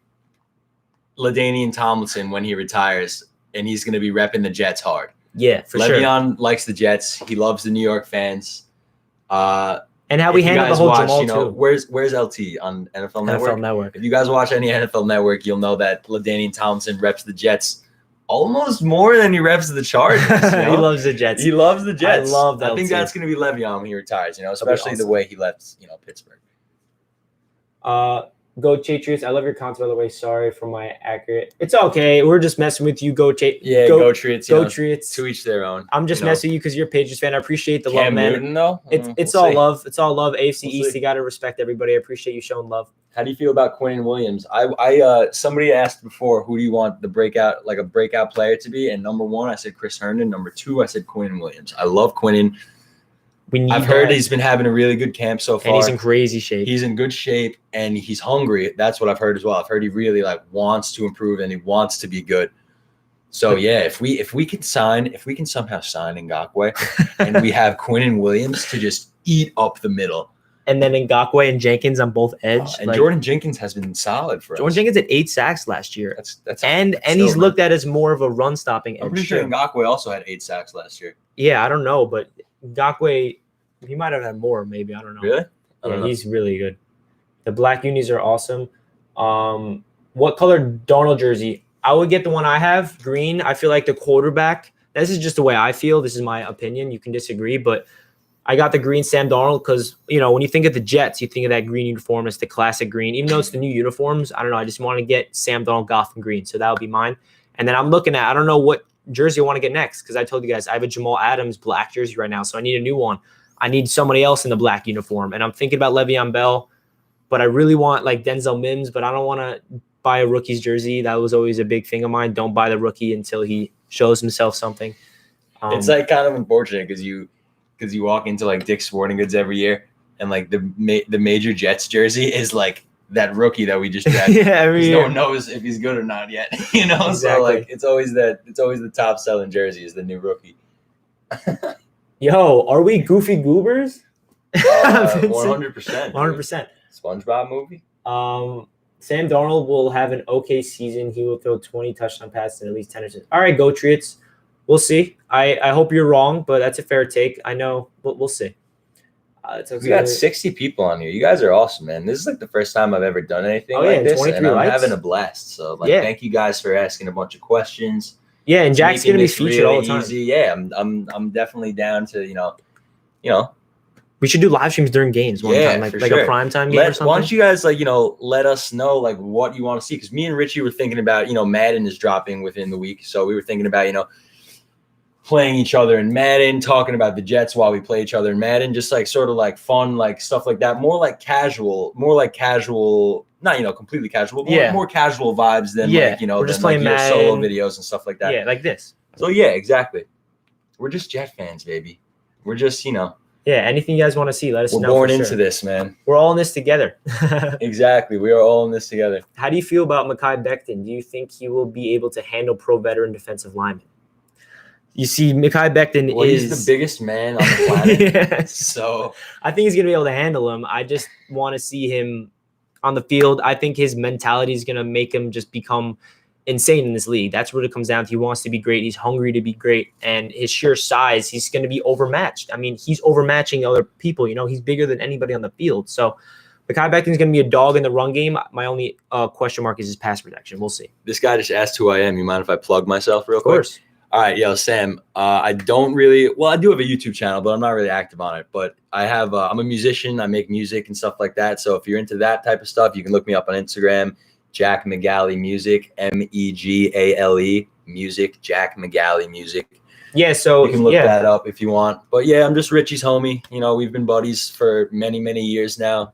LaDainian Tomlinson when he retires, and he's going to be repping the Jets hard. Yeah, for sure. Le'Veon likes the Jets. He loves the New York fans. And how we handle the whole Jamal too. Where's LT on NFL Network? NFL Network. If you guys watch any NFL Network, you'll know that LaDainian Tomlinson reps the Jets almost more than he reps the Chargers. He loves the Jets. He loves the Jets. I love that. I think that's going to be Le'Veon when he retires. Especially awesome. The way he left, Pittsburgh. Go Patriots. I love your comments, by the way. Sorry for my accurate. It's okay. We're just messing with you. Go Patriots. Yeah, go Patriots. Go Patriots. To each their own. I'm just messing with you because you're a Patriots fan. I appreciate the Cam love, man. Newton, though? It's all love. It's all love. AFC East, you got to respect everybody. I appreciate you showing love. How do you feel about Quinnen Williams? Somebody asked before, who do you want a breakout player to be? And number 1, I said Chris Herndon. Number 2, I said Quinnen Williams. I love Quinnen. I've heard he's been having a really good camp so far. And he's in crazy shape. He's in good shape, and he's hungry. That's what I've heard as well. I've heard he really wants to improve, and he wants to be good. So yeah, if we can somehow sign Ngakoue, and we have Quinnen Williams to just eat up the middle, and then Ngakoue and Jenkins on both edge. And Jordan Jenkins has been solid for us. Jordan Jenkins had 8 sacks last year. And he's looked at as more of a run stopping. I'm pretty sure Ngakoue also had 8 sacks last year. Yeah, I don't know, but Ngakoue, he might have had more, maybe. I don't know. Really? He's really good. The black unis are awesome. What color Darnold jersey? I would get the one I have, green. I feel like the quarterback. This is just the way I feel. This is my opinion. You can disagree, but I got the green Sam Darnold because, when you think of the Jets, you think of that green uniform. It's the classic green. Even though it's the new uniforms, I don't know. I just want to get Sam Darnold Gotham green. So that would be mine. And then I'm looking at, I don't know what jersey I want to get next because I told you guys I have a Jamal Adams black jersey right now. So I need a new one. I need somebody else in the black uniform. And I'm thinking about Le'Veon Bell, but I really want Denzel Mims, but I don't want to buy a rookie's jersey. That was always a big thing of mine. Don't buy the rookie until he shows himself something. It's kind of unfortunate because you walk into Dick's Sporting Goods every year and the major Jets jersey is that rookie that we just drafted. Yeah, every year. No one knows if he's good or not yet. Exactly. So it's always the top selling jersey is the new rookie. Yo, are we Goofy Goobers? 100%. 100%. SpongeBob movie. Sam Darnold will have an okay season. He will throw 20 touchdown passes and at least 10 interceptions. All right, go Patriots. We'll see. I hope you're wrong, but that's a fair take. I know, but we'll see. We got 60 people on here. You guys are awesome, man. This is the first time I've ever done anything this, and I'm having a blast. So thank you guys for asking a bunch of questions. Yeah, and Jack's gonna be featured really all the time. Easy. Yeah, I'm definitely down to We should do live streams during games one time, like sure. a primetime game or something. Why don't you guys let us know what you want to see? Because me and Richie were thinking about Madden is dropping within the week, so we were thinking about playing each other in Madden, talking about the Jets while we play each other in Madden, just sort of fun stuff like that, more casual, not completely casual, but more casual vibes than we're just playing your solo videos and stuff like that. Yeah, like this. So yeah, exactly. We're just Jet fans, baby. We're just Yeah, anything you guys want to see, let us know. We're born into this, man. We're all in this together. Exactly. We are all in this together. How do you feel about Makai Beckton? Do you think he will be able to handle pro veteran defensive linemen? You see, Makai Beckton he's the biggest man on the planet. Yes. So I think he's going to be able to handle him. I just want to see him on the field. I think his mentality is going to make him just become insane in this league. That's what it comes down to. He wants to be great. He's hungry to be great. And his sheer size, he's going to be overmatched. I mean, he's overmatching other people. He's bigger than anybody on the field. So Makai Beckton is going to be a dog in the run game. My only question mark is his pass protection. We'll see. This guy just asked who I am. You mind if I plug myself real quick? Of course. All right, Sam, I do have a YouTube channel, but I'm not really active on it. But I'm a musician. I make music and stuff like that. So if you're into that type of stuff, you can look me up on Instagram, Jack Megale Music, Megale Music, Jack Megale Music. Yeah, so you can look that up if you want. But yeah, I'm just Richie's homie. We've been buddies for many, many years now,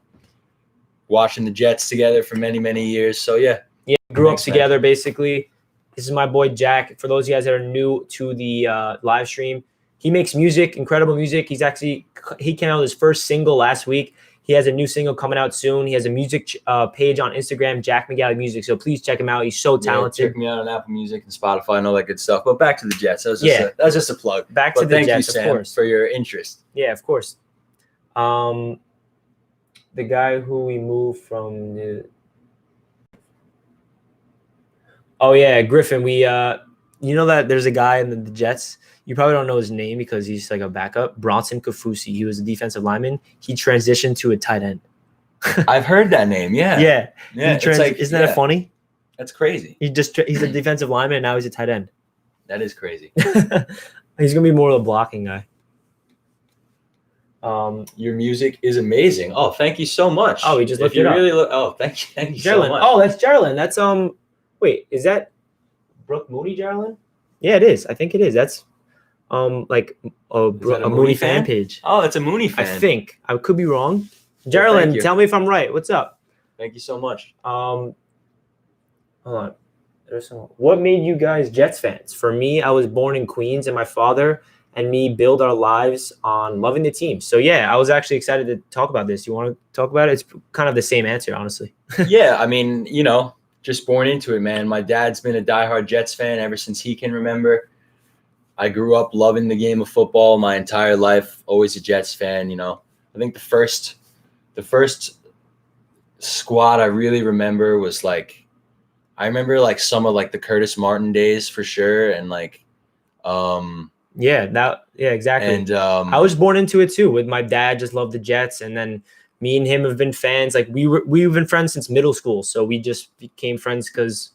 watching the Jets together for many, many years. So yeah. Yeah, grew up together basically. This is my boy Jack. For those of you guys that are new to the live stream, he makes music, incredible music. He came out with his first single last week. He has a new single coming out soon. He has a music page on Instagram, Jack Megale Music. So please check him out. He's so talented. Check me out on Apple Music and Spotify and all that good stuff. But back to the Jets. That was just a plug. Back to the Jets, thank you, Sam, of course, for your interest. Yeah, of course. The guy who we moved from the. Oh yeah, Griffin. We you know that there's a guy in the Jets. You probably don't know his name because he's like a backup. Bronson Kafusi. He was a defensive lineman. He transitioned to a tight end. I've heard that name. Yeah. Yeah. Isn't that funny? That's crazy. He's a defensive lineman and now he's a tight end. That is crazy. He's gonna be more of a blocking guy. Your music is amazing. Oh, thank you so much. Oh, he just looked it up. Thank you so much. Oh, that's Geraldine. That's wait, is that Brooke Mooney, Geraldine? Yeah, it is. I think it is. That's like a Mooney fan page. Oh, it's a Mooney fan. I think. I could be wrong. Geraldine, tell me if I'm right. What's up? Thank you so much. Hold on. What made you guys Jets fans? For me, I was born in Queens, and my father and me build our lives on loving the team. So yeah, I was actually excited to talk about this. You want to talk about it? It's kind of the same answer, honestly. Yeah, I mean, just born into it, man. My dad's been a diehard Jets fan ever since he can remember. I grew up loving the game of football my entire life, always a Jets fan, I think the first squad I really remember was I remember some of the Curtis Martin days for sure, and exactly. And I was born into it too. With my dad, just loved the Jets, and then me and him have been fans. We've been friends since middle school, so we just became friends because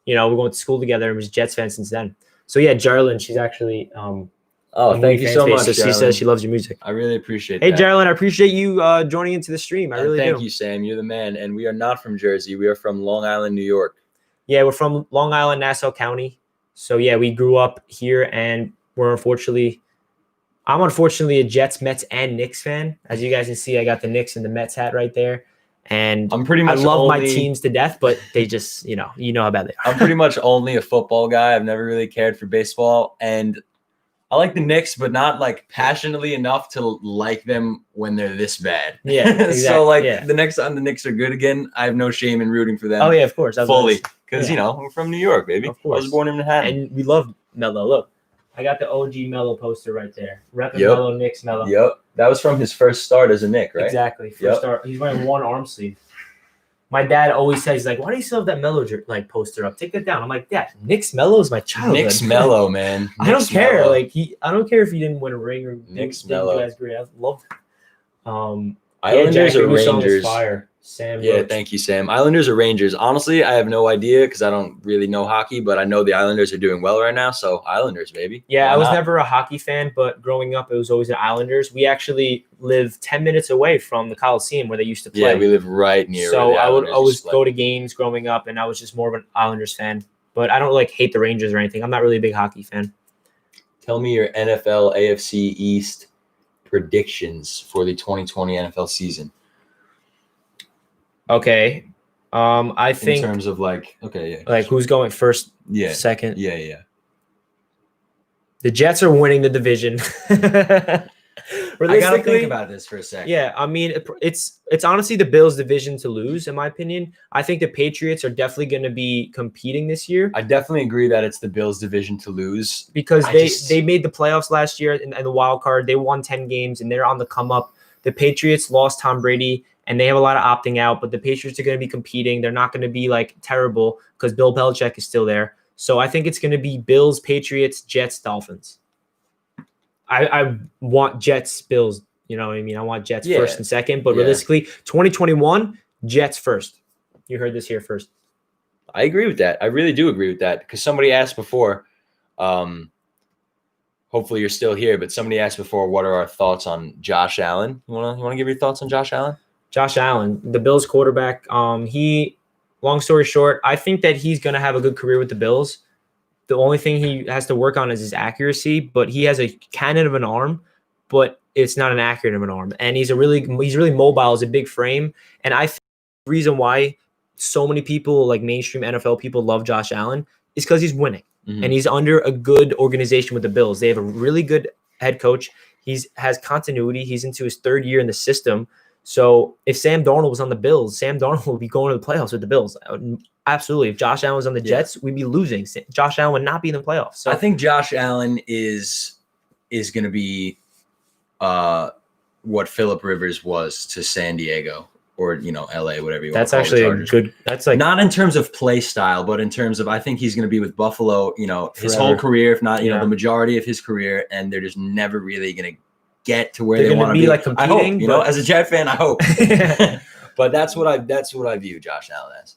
we went to school together and was Jets fans since then. So yeah, Geraldine, she's actually thank you so much. So she says she loves your music. I really appreciate that. Hey, Geraldine, I appreciate you joining into the stream. I really do. Thank you, Sam. You're the man. And we are not from Jersey. We are from Long Island, New York. Yeah, we're from Long Island, Nassau County. So yeah, we grew up here, and I'm unfortunately a Jets, Mets, and Knicks fan. As you guys can see, I got the Knicks and the Mets hat right there. And I love my teams to death, but they just, you know how bad they are. I'm pretty much only a football guy. I've never really cared for baseball. And I like the Knicks, but not passionately enough to like them when they're this bad. Yeah. Exactly. So the next time the Knicks are good again, I have no shame in rooting for them. Oh yeah, of course. Fully. Because, we're from New York, baby. Of course. I was born in Manhattan. And we love Melo. Look, I got the OG Melo poster right there. Repping Melo, Knicks Melo. Yep. That was from his first start as a Knick, right? Exactly. First start. He's wearing one arm sleeve. My dad always says, why do you still have that Melo poster up? Take that down. I'm like, Dad, Knicks Melo is my childhood. Knicks Melo, man. I don't care. I don't care if he didn't win a ring or Knicks Melo. You guys great. I love it. Islanders or Rangers? Fire. Sam. Yeah, thank you, Sam. Islanders or Rangers? Honestly, I have no idea because I don't really know hockey, but I know the Islanders are doing well right now. So Islanders, baby. Yeah, I was never a hockey fan, but growing up, it was always the Islanders. We actually live 10 minutes away from the Coliseum where they used to play. Yeah, we live right near. So I would always go to games growing up, and I was just more of an Islanders fan. But I don't hate the Rangers or anything. I'm not really a big hockey fan. Tell me your NFL AFC East predictions for the 2020 NFL season. Okay. I think in terms of who's going first, second. Yeah. The Jets are winning the division. I gotta think about this for a second. Yeah, I mean, it's honestly the Bills' division to lose, in my opinion. I think the Patriots are definitely going to be competing this year. I definitely agree that it's the Bills' division to lose because they made the playoffs last year and the wild card. They won 10 games and they're on the come up. The Patriots lost Tom Brady. And they have a lot of opting out, but the Patriots are going to be competing. They're not going to be terrible because Bill Belichick is still there. So I think it's going to be Bills, Patriots, Jets, Dolphins. I want Jets, Bills. You know what I mean? I want Jets first and second. But realistically, 2021, Jets first. You heard this here first. I agree with that. I really do agree with that because somebody asked before. Hopefully you're still here, but somebody asked before, what are our thoughts on Josh Allen? You wanna give your thoughts on Josh Allen? Josh Allen, the Bills quarterback. Long story short, I think that he's going to have a good career with the Bills. The only thing he has to work on is his accuracy, but he has a cannon of an arm, but it's not an accurate of an arm. And he's really mobile, he's a big frame. And I think the reason why so many people, mainstream NFL people, love Josh Allen is because he's winning. Mm-hmm. And he's under a good organization with the Bills. They have a really good head coach. He has continuity. He's into his third year in the system. So if Sam Darnold was on the Bills, Sam Darnold would be going to the playoffs with the Bills. Absolutely. If Josh Allen was on the Jets, we'd be losing. Josh Allen would not be in the playoffs. So I think Josh Allen is going to be what Phillip Rivers was to San Diego or, LA, whatever you want to call it. That's actually a good – that's like – not in terms of play style, but in terms of I think he's going to be with Buffalo, his whole career, if not, the majority of his career, and they're just never really going to get to where they want to be. Like competing, I hope, as a Jet fan, I hope. But that's what I view Josh Allen as.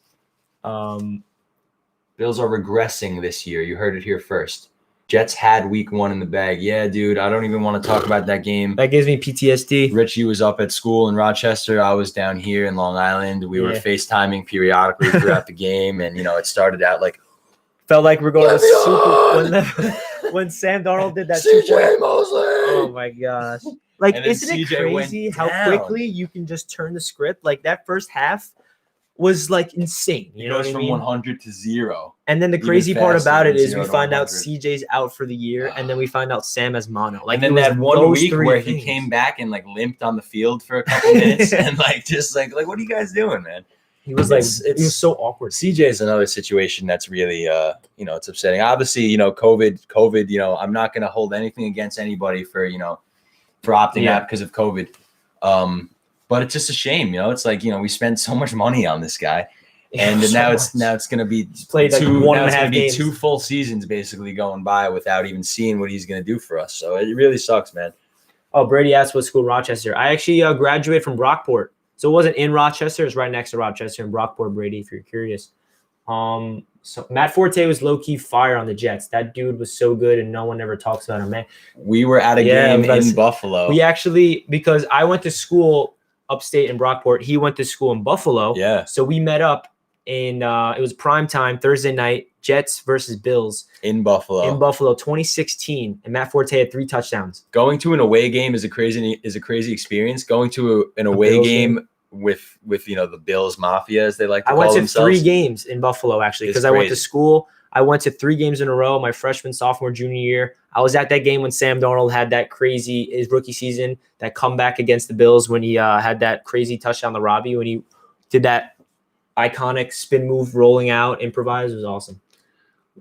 Bills are regressing this year. You heard it here first. Jets had week 1 in the bag. Yeah, dude, I don't even want to talk about that game. That gives me PTSD. Richie was up at school in Rochester. I was down here in Long Island. We were FaceTiming periodically throughout the game, and it started out like felt like we're going to Super when Sam Darnold did that. CJ Mosley. Oh my gosh! Like, isn't it crazy how quickly you can just turn the script? Like that first half was like insane. You know what I mean? From 100 to 0. And then the crazy part about it is we find out CJ's out for the year, and then we find out Sam has mono. Like, and then that 1 week where he came back and like limped on the field for a couple minutes, and like just like what are you guys doing, man? He was he was so awkward. CJ is another situation that's really it's upsetting. Obviously, COVID. I'm not going to hold anything against anybody for opting out because of COVID. But it's just a shame, It's like we spent so much money on this guy, and now it's going to be played like 1.5 games. 2 full seasons basically going by without even seeing what he's going to do for us. So it really sucks, man. Oh, Brady asked what school Rochester. I actually graduated from Brockport, so it wasn't in Rochester. It's right next to Rochester in Brockport, Brady. If you're curious, so Matt Forte was low key fire on the Jets. That dude was so good, and no one ever talks about him, man. We were at a game in Buffalo. We actually, because I went to school upstate in Brockport. He went to school in Buffalo. Yeah. So we met up in it was prime time Thursday night, Jets versus Bills in Buffalo. 2016, and Matt Forte had 3 touchdowns. Going to an away game is a crazy experience. Going to an away game with the Bills Mafia, as they like to call themselves. I went to 3 games in Buffalo actually because I went to school. I went to 3 games in a row my freshman, sophomore, junior year. I was at that game when Sam Darnold had that his rookie season, that comeback against the Bills when he had that crazy touchdown to Robbie, when he did that iconic spin move, rolling out, improvise. It was awesome.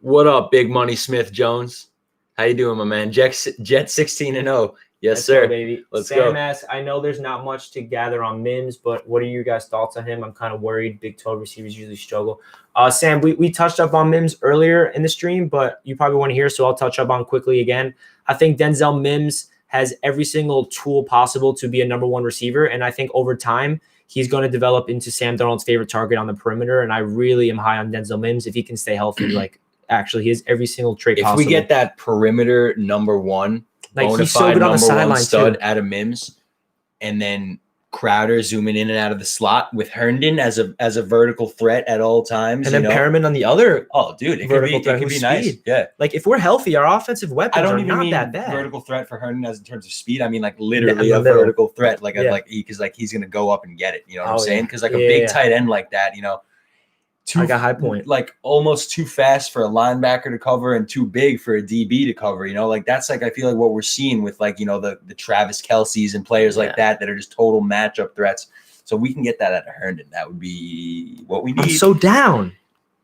What up, Big Money Smith Jones? How you doing, my man? Jet 16-0. Yes, sir. Go, baby. Sam asks, I know there's not much to gather on Mims, but what are your guys' thoughts on him? I'm kind of worried. Big 12 receivers usually struggle. Sam, we touched up on Mims earlier in the stream, but you probably want to hear, so I'll touch up on quickly again. I think Denzel Mims has every single tool possible to be a number 1 receiver, and I think over time he's going to develop into Sam Darnold's favorite target on the perimeter, and I really am high on Denzel Mims if he can stay healthy. Actually, he has every single trait possible. If we get that perimeter number 1, he's so good on the sideline stud too. Out of Mims, and then Crowder zooming in and out of the slot with Herndon as a vertical threat at all times, and then Perriman on the other. Oh, dude, it could be nice. Yeah, if we're healthy, our offensive weapons are not that bad. Vertical threat for Herndon as in terms of speed. I mean, literally a vertical threat, because he's gonna go up and get it. You know what I'm saying? Because a big tight end like that, like a high point, almost too fast for a linebacker to cover and too big for a DB to cover. That's I feel like what we're seeing with the Travis Kelce's and players like that are just total matchup threats. So we can get that out of Herndon. That would be what we need. I'm so down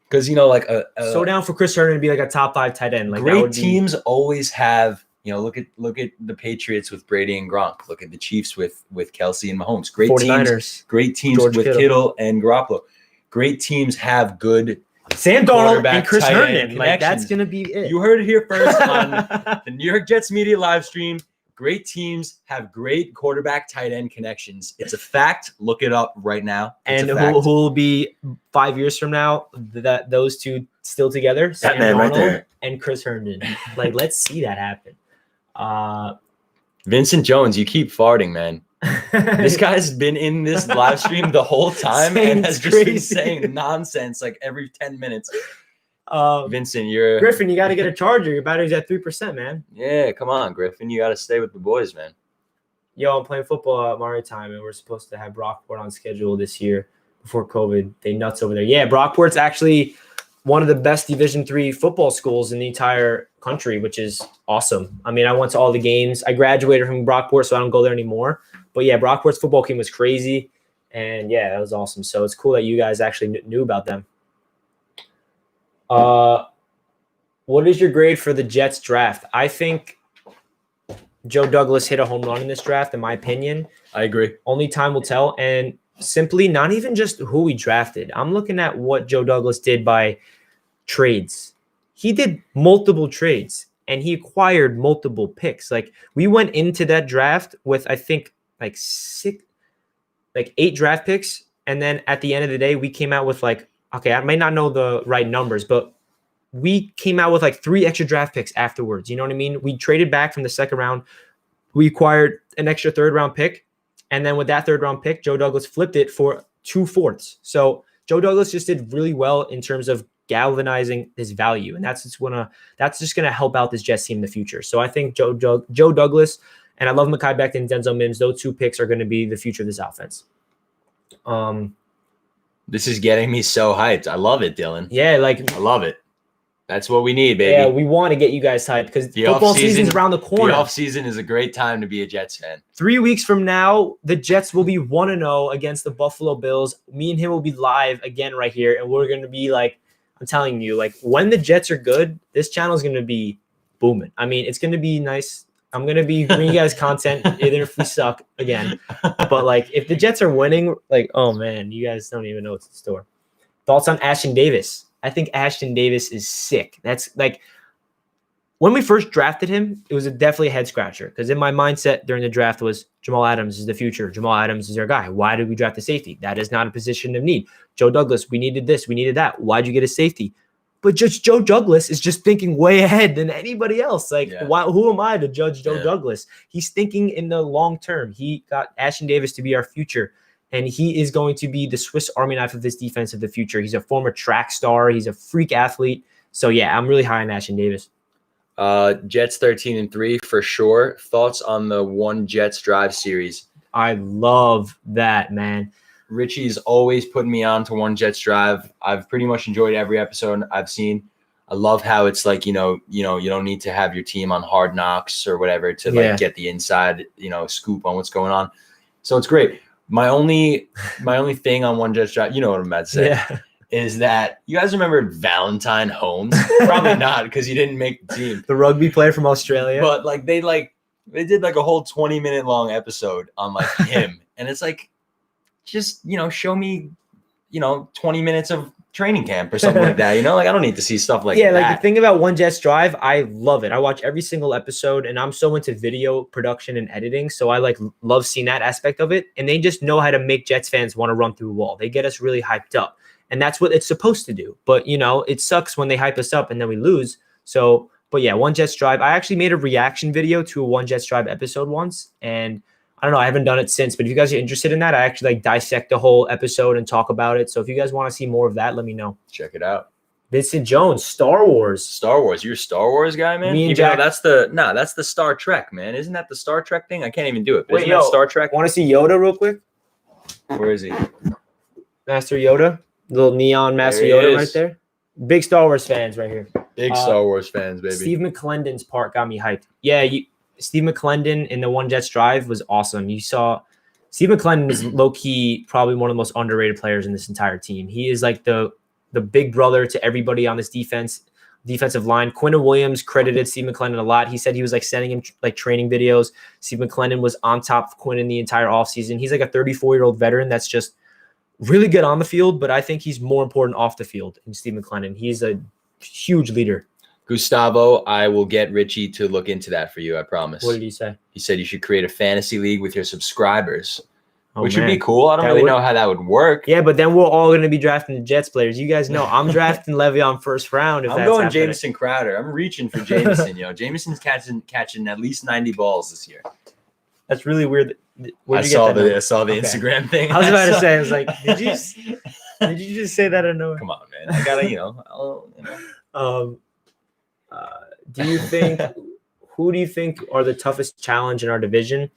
because so down for Chris Herndon to be like a top 5 tight end. Great teams always have. Look at the Patriots with Brady and Gronk. Look at the Chiefs with Kelce and Mahomes. Great 49ers. Great teams George with Kittle and Garoppolo. Great teams have good Sam Darnold and Chris Herndon. That's going to be it. You heard it here first on the New York Jets media live stream. Great teams have great quarterback tight end connections. It's a fact. Look it up right now. And who will be 5 years from now, that those two still together? Sam Darnold and Chris Herndon. Let's see that happen. Vincent Jones, you keep farting, man. This guy's been in this live stream the whole time and has just been saying nonsense every 10 minutes. Vincent, Griffin, you got to get a charger. Your battery's at 3%, man. Yeah, come on, Griffin. You got to stay with the boys, man. Yo, I'm playing football at Mario time, and we're supposed to have Brockport on schedule this year before COVID. They nuts over there. Yeah, Brockport's actually one of the best Division III football schools in the entire country, which is awesome. I mean, I went to all the games. I graduated from Brockport, so I don't go there anymore. But yeah, Brockport's football team was crazy. And yeah, that was awesome. So it's cool that you guys actually knew about them. What is your grade for the Jets draft? I think Joe Douglas hit a home run in this draft, in my opinion. I agree. Only time will tell. And simply not even just who we drafted. I'm looking at what Joe Douglas did by trades. He did multiple trades and he acquired multiple picks. Like we went into that draft with, I think, like 8 draft picks. And then at the end of the day, we came out with okay, I may not know the right numbers, but we came out with 3 extra draft picks afterwards. You know what I mean? We traded back from the second round. We acquired an extra 3rd round pick. And then with that 3rd round pick, Joe Douglas flipped it for 2 4ths. So Joe Douglas just did really well in terms of galvanizing his value. And that's just gonna help out this Jets team in the future. So I think Joe Douglas, and I love Makai Beckton and Denzel Mims. Those 2 picks are going to be the future of this offense. This is getting me so hyped. I love it, Dylan. Yeah, I love it. That's what we need, baby. Yeah, we want to get you guys hyped because football season's around the corner. The offseason is a great time to be a Jets fan. 3 weeks from now, the Jets will be 1-0 against the Buffalo Bills. Me and him will be live again right here, and we're going to be I'm telling you, when the Jets are good, this channel is going to be booming. I mean, it's going to be nice. I'm going to be bringing you guys content, even if we suck again. But, if the Jets are winning, oh, man, you guys don't even know what's in store. Thoughts on Ashton Davis? I think Ashton Davis is sick. That's when we first drafted him, it was definitely a head scratcher because in my mindset during the draft was Jamal Adams is the future. Jamal Adams is our guy. Why did we draft a safety? That is not a position of need. Joe Douglas, we needed this. We needed that. Why'd you get a safety? But just Joe Douglas is just thinking way ahead than anybody else. Who am I to judge Joe Douglas? He's thinking in the long term. He got Ashton Davis to be our future. And he is going to be the Swiss Army knife of this defense of the future. He's a former track star. He's a freak athlete. So, yeah, I'm really high on Ashton Davis. Jets 13-3 for sure. Thoughts on the One Jets Drive series? I love that, man. Richie's always putting me on to One Jets Drive. I've pretty much enjoyed every episode I've seen. I love how it's you don't need to have your team on Hard Knocks or whatever to get the inside, scoop on what's going on. So it's great. My only thing on One Jets Drive, you know what I'm about to say, is that you guys remember Valentine Holmes? Probably not because he didn't make the team. The rugby player from Australia. But they did a whole 20-minute long episode on him, and it's just show me 20 minutes of training camp or something like that. I don't need to see stuff that. The thing about One Jets Drive, I love it. I watch every single episode, and I'm so into video production and editing, so I love seeing that aspect of it. And they just know how to make Jets fans want to run through a wall. They get us really hyped up, and that's what it's supposed to do. But it sucks when they hype us up and then we lose. So, but yeah, One Jets Drive. I actually made a reaction video to a One Jets Drive episode once, and I don't know. I haven't done it since, but if you guys are interested in that, I actually dissect the whole episode and talk about it. So if you guys want to see more of that, let me know. Check it out. Vincent Jones, Star Wars. You're a Star Wars guy, man? Me and Jack. That's the Star Trek, man. Isn't that the Star Trek thing? I can't even do it. Wait, isn't that Star Trek? Want to see Yoda real quick? Where is he? Master Yoda. Little neon Master Yoda right there. Big Star Wars fans right here. Big Star Wars fans, baby. Steve McClendon's part got me hyped. Yeah, Steve McClendon in the One Jets Drive was awesome. You saw Steve McClendon is low-key probably one of the most underrated players in this entire team. He is the big brother to everybody on this defensive line. Quinton Williams credited Steve McClendon a lot. He said he was sending him training videos. Steve McClendon was on top of Quinton the entire offseason. He's a 34-year-old veteran that's just really good on the field, but I think he's more important off the field than Steve McClendon. He's a huge leader. Gustavo, I will get Richie to look into that for you, I promise. What did he say? He said you should create a fantasy league with your subscribers, which would be cool. I don't really know how that would work. Yeah, but then we're all going to be drafting the Jets players. You guys know I'm drafting Le'Veon first round. I'm going Jamison Crowder. I'm reaching for Jamison. Jamison's catching at least 90 balls this year. That's really weird. I saw the Instagram thing. I was about to say, I was like, did you just say that or no? Come on, man. I gotta, who do you think are the toughest challenge in our division?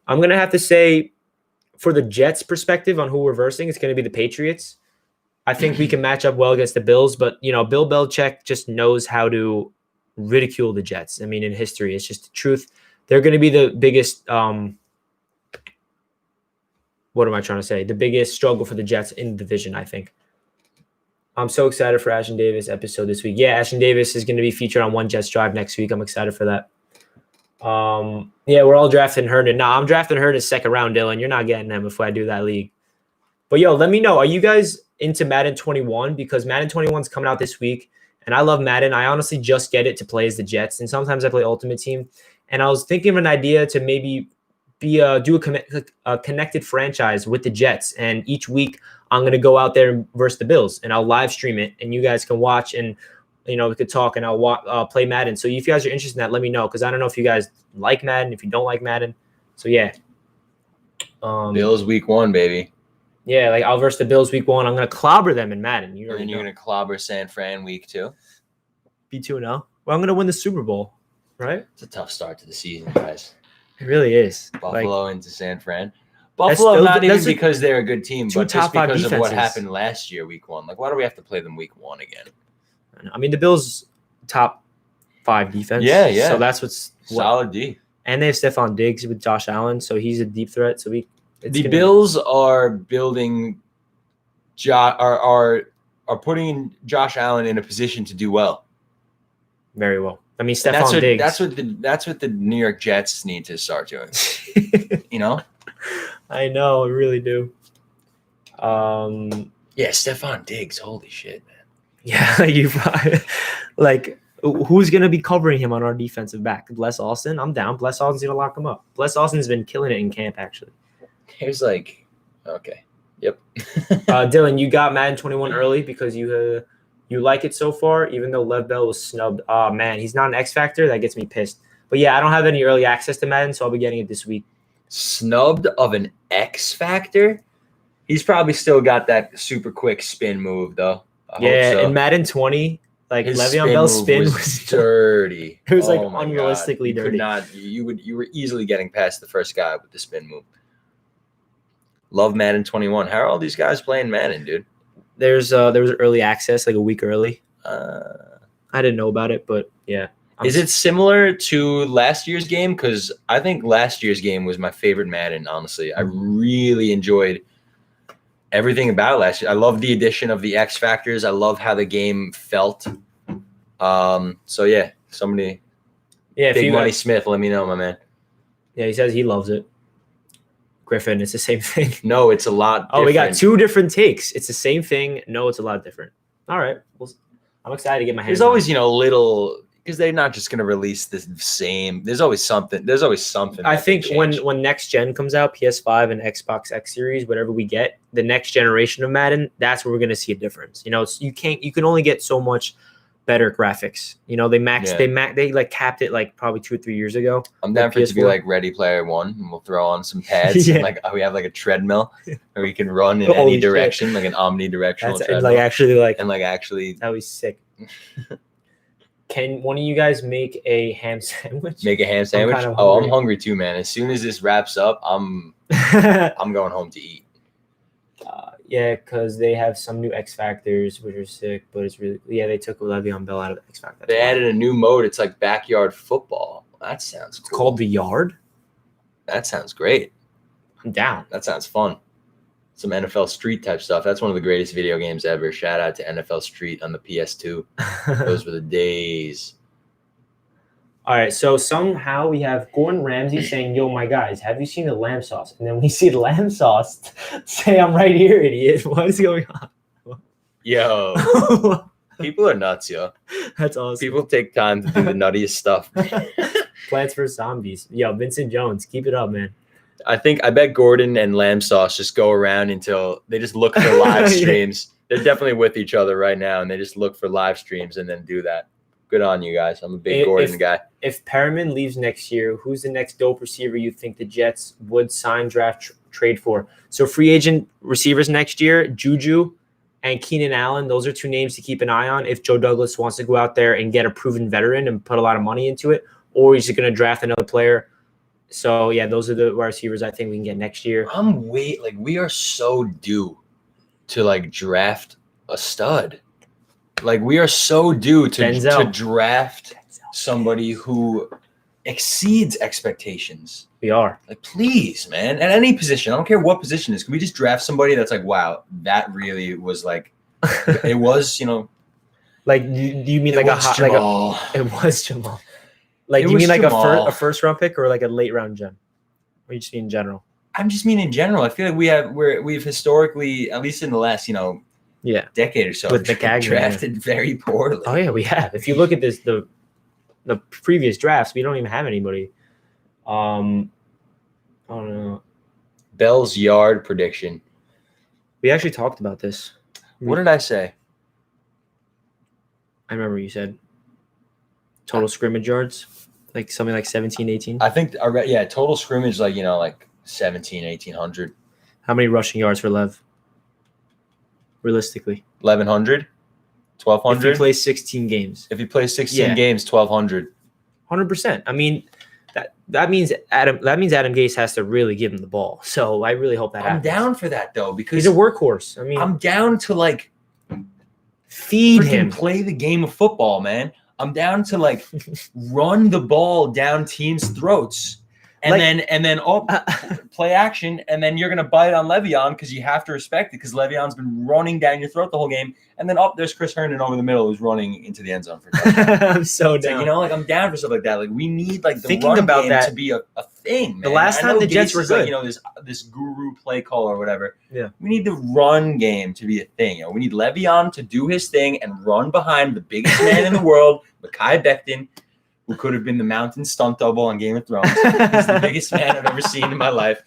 I'm going to have to say for the Jets perspective on who we're versing, it's going to be the Patriots. I think we can match up well against the Bills, but Bill Belichick just knows how to ridicule the Jets. I mean, in history, it's just the truth. They're going to be the biggest. What am I trying to say? The biggest struggle for the Jets in the division, I think. I'm so excited for Ashton Davis episode this week. Yeah, Ashton Davis is going to be featured on One Jets Drive next week. I'm excited for that. Yeah, we're all drafting Herndon. No, I'm drafting Herndon second round, Dylan. You're not getting him if I do that league. But yo, let me know. Are you guys into Madden 21? Because Madden 21 is coming out this week, and I love Madden. I honestly just get it to play as the Jets, and sometimes I play Ultimate Team. And I was thinking of an idea to maybe do a connected franchise with the Jets, and each week I'm going to go out there versus the Bills, and I'll live stream it, and you guys can watch, and we could talk, and I'll play Madden. So if you guys are interested in that, let me know, because I don't know if you guys like Madden, if you don't like Madden. So yeah. Bills week 1, baby. Yeah, like I'll versus the Bills week 1. I'm going to clobber them in Madden. And then you're going to clobber San Fran week 2. Be 2-0. Well, I'm going to win the Super Bowl, right? It's a tough start to the season, guys. It really is. Buffalo into San Fran. Buffalo, not even because they're a good team, but just because of what happened last year, week 1. Like, why do we have to play them week 1 again? I mean, the Bills' top 5 defense. Yeah. So that's what's solid D. And they have Stephon Diggs with Josh Allen, so he's a deep threat. So Bills are building, are putting Josh Allen in a position to do well. Very well. I mean, Stephon Diggs. That's what the New York Jets need to start doing. I know, I really do. Yeah, Stephon Diggs. Holy shit, man. Yeah, who's gonna be covering him on our defensive back? Bless Austin. I'm down. Bless Austin's gonna lock him up. Bless Austin's been killing it in camp, actually. He was like, okay, yep. Dylan, you got Madden 21 early because you like it so far, even though Lev Bell was snubbed. Oh man, he's not an X Factor. That gets me pissed. But yeah, I don't have any early access to Madden, so I'll be getting it this week. Snubbed of an X Factor? He's probably still got that super quick spin move, though. I hope so. In Madden 20, Le'Veon Bell's spin was dirty. It was unrealistically dirty. You were easily getting past the first guy with the spin move. Love Madden 21. How are all these guys playing Madden, dude? There was early access, like a week early. I didn't know about it, but yeah. Is it similar to last year's game? Because I think last year's game was my favorite Madden, honestly. I really enjoyed everything about last year. I love the addition of the X Factors. I love how the game felt. So, yeah, somebody Big Money Smith, let me know, my man. Yeah, he says he loves it. Griffin, it's the same thing. No, it's a lot different. Oh, we got 2 different takes. It's the same thing. No, it's a lot different. All right. Well, I'm excited to get my hands on it. There's always, little – because they're not just going to release the same – there's always something. There's always something. I think when next gen comes out, PS5 and Xbox X Series, whatever we get, the next generation of Madden, that's where we're going to see a difference. You can only get so much better graphics. They capped it probably 2 or 3 years ago. I'm down for it to be like Ready Player One, and we'll throw on some pads. Yeah. And we have a treadmill where we can run in any direction, like an omnidirectional treadmill. Actually, that was sick. Can one of you guys make a ham sandwich? Make a ham sandwich? I'm hungry too, man. As soon as this wraps up, I'm going home to eat. Yeah, because they have some new X Factors, which are sick, but it's really – they took Le'Veon Bell out of the X Factor. They added a new mode. It's like backyard football. That sounds cool. It's called The Yard? That sounds great. I'm down. That sounds fun. Some NFL Street type stuff. That's one of the greatest video games ever. Shout out to NFL Street on the PS2. Those were the days. All right, so somehow we have Gordon Ramsay saying, yo, my guys, have you seen the lamb sauce? And then we see the lamb sauce say, I'm right here, idiot. What is going on? Yo, people are nuts, yo. That's awesome. People take time to do the nuttiest stuff. Plants vs. Zombies. Yo, Vincent Jones, keep it up, man. I bet Gordon and Lamb Sauce just go around until they just look for live streams. They're definitely with each other right now, and they just look for live streams and then do that. Good on you guys. I'm a big Gordon guy. If Perriman leaves next year, who's the next dope receiver you think the Jets would sign, draft, trade for? So free agent receivers next year, Juju and Keenan Allen. Those are 2 names to keep an eye on if Joe Douglas wants to go out there and get a proven veteran and put a lot of money into it, or he's going to draft another player. So, yeah, those are the receivers I think we can get next year. We are so due to, draft a stud. Like, we are so due to draft somebody who exceeds expectations. We are. Like, please, man, at any position. I don't care what position it is. Can we just draft somebody that's like, wow, that really was like, it was, Like, do you mean like Jamal. It was Jamal. Like, do you mean like a first round pick or like a late round gem? Or you just mean in general? I'm just mean in general. I feel like we've historically, at least in the last, decade or so, with Makai drafted very poorly. Oh yeah, we have. If you look at this, the previous drafts, we don't even have anybody. I don't know. Bell's yard prediction. We actually talked about this. What did I say? I remember you said total scrimmage yards, like something like 17, 18. I think, total scrimmage, like, like 17, 1800. How many rushing yards for Lev? Realistically, 1100, 1200. If he plays 16 games. If he plays 16 games, 1200. 100%. I mean, that means Adam Gase has to really give him the ball. So I really hope that happens. I'm down for that though, because he's a workhorse. I mean, I'm down to like feed him, play the game of football, man. I'm down to like run the ball down teams' throats. And then play action, and then you're gonna bite on Le'Veon because you have to respect it because Le'Veon's been running down your throat the whole game, and then there's Chris Herndon over the middle who's running into the end zone for touchdown. I'm so down. Like, I'm down for stuff like that. Like, we need like the run game to be a thing. Man. The last time the Jets were good, like, this guru play call or whatever. Yeah, we need the run game to be a thing. We need Le'Veon to do his thing and run behind the biggest man in the world, Makai Beckton, who could have been the mountain stunt double on Game of Thrones. He's the biggest man I've ever seen in my life.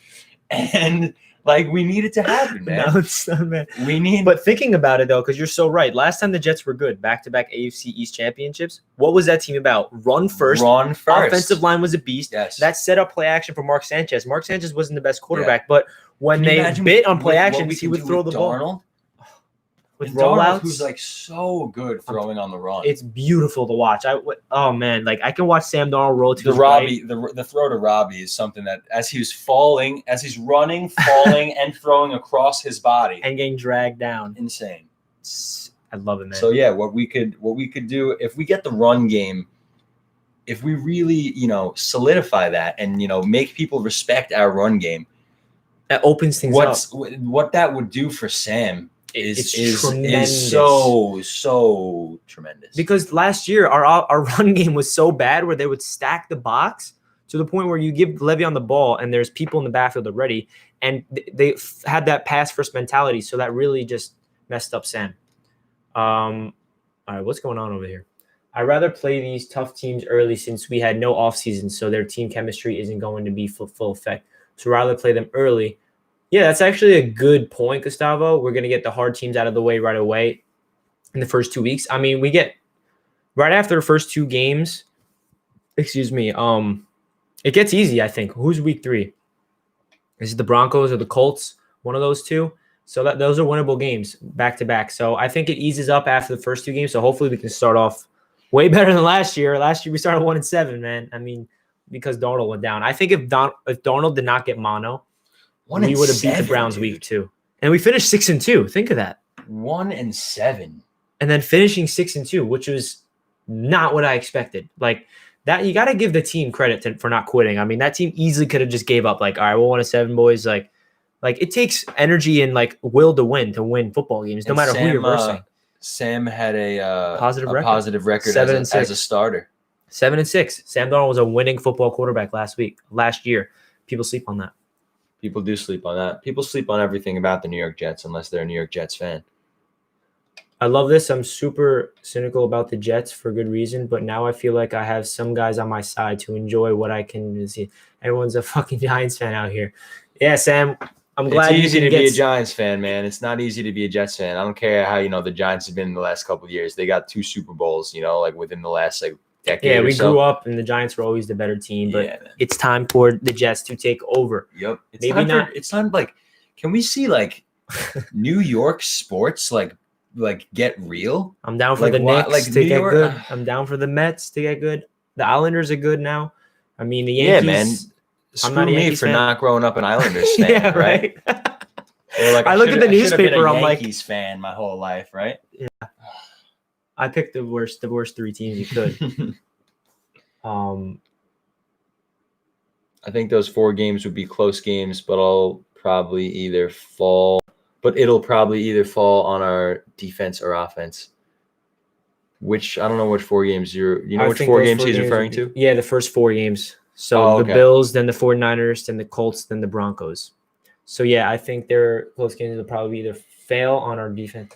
And, like, we need it to happen, man. Mountain stunt man. We need... But thinking about it, though, because you're so right. Last time the Jets were good, back-to-back AFC East championships, what was that team about? Run first. Offensive line was a beast. Yes. That set up play action for Mark Sanchez. Mark Sanchez wasn't the best quarterback, but when they bit on play action, he would throw the ball. With rollouts, who's like so good throwing on the run. It's beautiful to watch. Oh man, like I can watch Sam Darnold roll to the throw to Robbie is something that as he's running, falling, and throwing across his body and getting dragged down. Insane. I love it, man. So yeah, what we could do if we get the run game, if we really solidify that and make people respect our run game, that opens things up. What that would do for Sam. Is so tremendous. Because last year our run game was so bad where they would stack the box to the point where you give Le'Veon the ball and there's people in the backfield already, and they had that pass first mentality. So that really just messed up Sam. All right, what's going on over here? I'd rather play these tough teams early since we had no offseason, so their team chemistry isn't going to be full effect. So rather play them early. Yeah, that's actually a good point, Gustavo. We're going to get the hard teams out of the way right away in the first 2 weeks. I mean, we get right after the first two games, it gets easy, I think. Who's week 3? Is it the Broncos or the Colts? One of those two. So those are winnable games back to back. So I think it eases up after the first two games. So hopefully we can start off way better than last year. Last year we started 1-7, man. I mean, because Darnold went down. I think if Darnold did not get mono, we would have beat the Browns week 2. And we finished 6-2. Think of that. 1-7. And then finishing 6-2, which was not what I expected. Like that, you got to give the team credit for not quitting. I mean, that team easily could have just gave up. Like, all right, we'll 1-7, boys. Like it takes energy and like will to win football games, no matter who you're versing. Sam had a positive record as a starter. 7-6. Sam Darnold was a winning football quarterback last year. People sleep on that. People do sleep on that. People sleep on everything about the New York Jets unless they're a New York Jets fan. I love this. I'm super cynical about the Jets for good reason, but now I feel like I have some guys on my side to enjoy what I can see. Everyone's a fucking Giants fan out here. Yeah, Sam, I'm glad it's easy to be a Giants fan, man. It's not easy to be a Jets fan. I don't care how, the Giants have been in the last couple of years. They got 2 Super Bowls, like within the last decade. Yeah, we grew up and the Giants were always the better team, but it's time for the Jets to take over. Yep. It's time like, can we see New York sports get real? I'm down for the Knicks to get good. I'm down for the Mets to get good. The Islanders are good now. I mean, the Yankees. Yeah, man. Screw me for not growing up an Islanders fan, yeah, right? Or like I look at the newspaper, I'm like, Yankees fan my whole life, right? Yeah. I picked the worst 3 teams you could. I think those 4 games would be close games, but it'll probably either fall on our defense or offense. Which I don't know which 4 games which 4 games he's referring to? Yeah, the first 4 games. So the Bills, then the 49ers, then the Colts, then the Broncos. So yeah, I think their close games will probably either fail on our defense.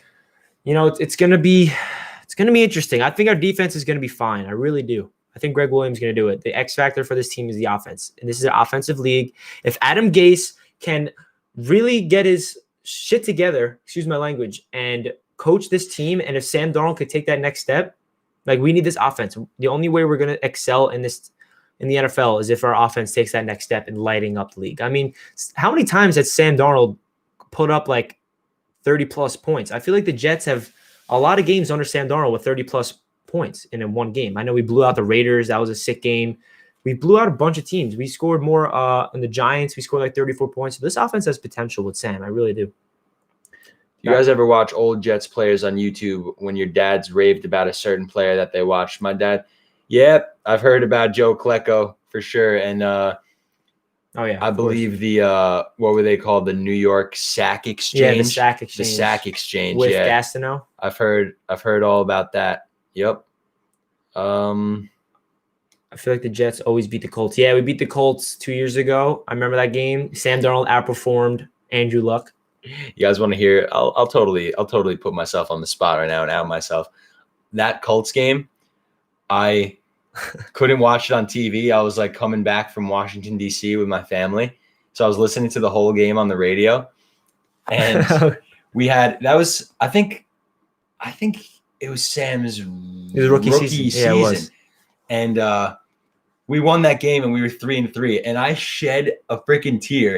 It's gonna be interesting. I think our defense is gonna be fine. I really do. I think Greg Williams is gonna do it. The X factor for this team is the offense, and this is an offensive league. If Adam Gase can really get his shit together, excuse my language, and coach this team, and if Sam Darnold could take that next step, like we need this offense. The only way we're gonna excel in the NFL is if our offense takes that next step in lighting up the league. I mean, how many times has Sam Darnold put up like 30-plus points? I feel like the Jets have a lot of games under Sam Darnold with 30-plus points in one game. I know we blew out the Raiders. That was a sick game. We blew out a bunch of teams. We scored more in the Giants. We scored like 34 points. So this offense has potential with Sam. I really do. You guys ever watch old Jets players on YouTube when your dads raved about a certain player that they watched? My dad, yep, I've heard about Joe Klecko for sure. And I believe the what were they called? The New York Sack Exchange. Yeah, the Sack Exchange. The Sack Exchange with Gastineau. I've heard all about that. Yep. I feel like the Jets always beat the Colts. Yeah, we beat the Colts 2 years ago. I remember that game. Sam Darnold outperformed Andrew Luck. You guys want to hear? I'll totally put myself on the spot right now and out myself. That Colts game, I couldn't watch it on TV. I was like coming back from Washington, D.C. with my family. So I was listening to the whole game on the radio. And I think it was Sam's rookie season. Yeah, it was. And we won that game and we were 3-3. And I shed a freaking tear.